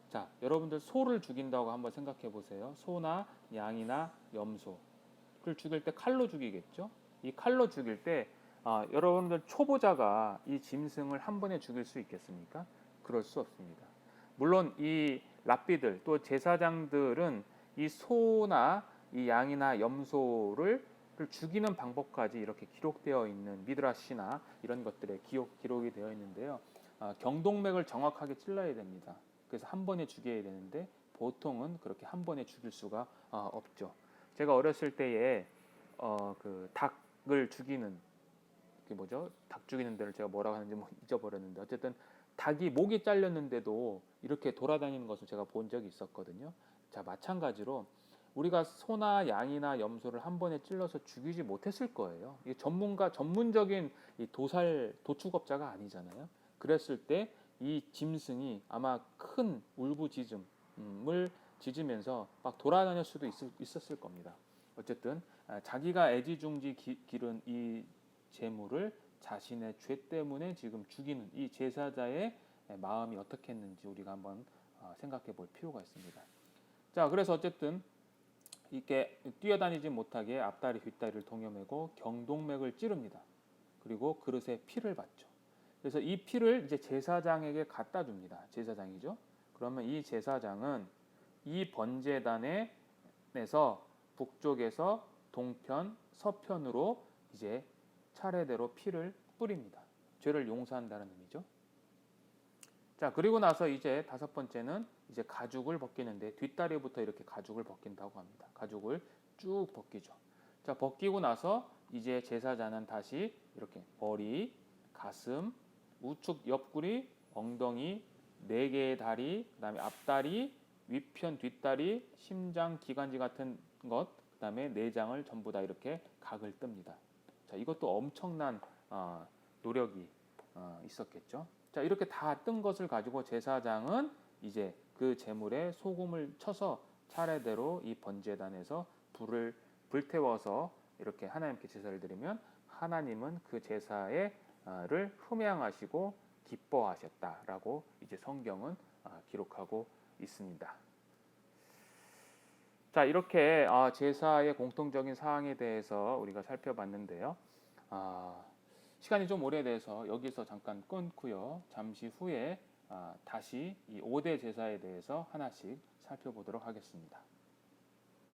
자, 여러분들 소를 죽인다고 한번 생각해 보세요. 소나 양이나 염소를 죽일 때 칼로 죽이겠죠? 이 칼로 죽일 때 여러분들 초보자가 이 짐승을 한 번에 죽일 수 있겠습니까? 그럴 수 없습니다. 물론 이 랍비들 또 제사장들은 이 소나 이 양이나 염소를 죽이는 방법까지 이렇게 기록되어 있는 미드라시나 이런 것들에 기록이 되어 있는데요. 경동맥을 정확하게 찔러야 됩니다. 그래서 한 번에 죽여야 되는데 보통은 그렇게 한 번에 죽일 수가 없죠. 제가 어렸을 때에 그 닭을 죽이는 그 뭐죠? 닭 죽이는 데를 제가 뭐라고 하는지 잊어버렸는데 어쨌든 닭이 목이 잘렸는데도 이렇게 돌아다니는 것을 제가 본 적이 있었거든요. 자, 마찬가지로 우리가 소나 양이나 염소를 한 번에 찔러서 죽이지 못했을 거예요. 이게 전문적인 이 도축업자가 아니잖아요. 그랬을 때 이 짐승이 아마 큰 울부짖음을 짖으면서 막 돌아다닐 수도 있었을 겁니다. 어쨌든 자기가 애지중지 기른 이 제물을 자신의 죄 때문에 지금 죽이는 이 제사자의 마음이 어떻게 했는지 우리가 한번 생각해 볼 필요가 있습니다. 자, 그래서 어쨌든 이렇게 뛰어다니지 못하게 앞다리 뒷다리를 동여매고 경동맥을 찌릅니다. 그리고 그릇에 피를 받죠. 그래서 이 피를 이제 제사장에게 갖다 줍니다. 제사장이죠. 그러면 이 제사장은 이 번제단에서 북쪽에서 동편, 서편으로 이제 차례대로 피를 뿌립니다. 죄를 용서한다는 의미죠. 자, 그리고 나서 이제 다섯 번째는 이제 가죽을 벗기는데 뒷다리부터 이렇게 가죽을 벗긴다고 합니다. 가죽을 쭉 벗기죠. 자, 벗기고 나서 이제 제사자는 다시 이렇게 머리, 가슴, 우측 옆구리, 엉덩이, 네 개의 다리, 그다음에 앞다리, 위편, 뒷다리, 심장, 기관지 같은 것, 그다음에 내장을 전부 다 이렇게 각을 뜹니다. 자, 이것도 엄청난 노력이 있었겠죠. 자, 이렇게 다 뜬 것을 가지고 제사장은 이제 그 제물에 소금을 쳐서 차례대로 이 번제단에서 불태워서 이렇게 하나님께 제사를 드리면 하나님은 그 제사를 흠양하시고 기뻐하셨다라고 이제 성경은 기록하고 있습니다. 자, 이렇게 제사의 공통적인 사항에 대해서 우리가 살펴봤는데요. 시간이 좀 오래돼서 여기서 잠깐 끊고요. 잠시 후에 다시 이 5대 제사에 대해서 하나씩 살펴보도록 하겠습니다.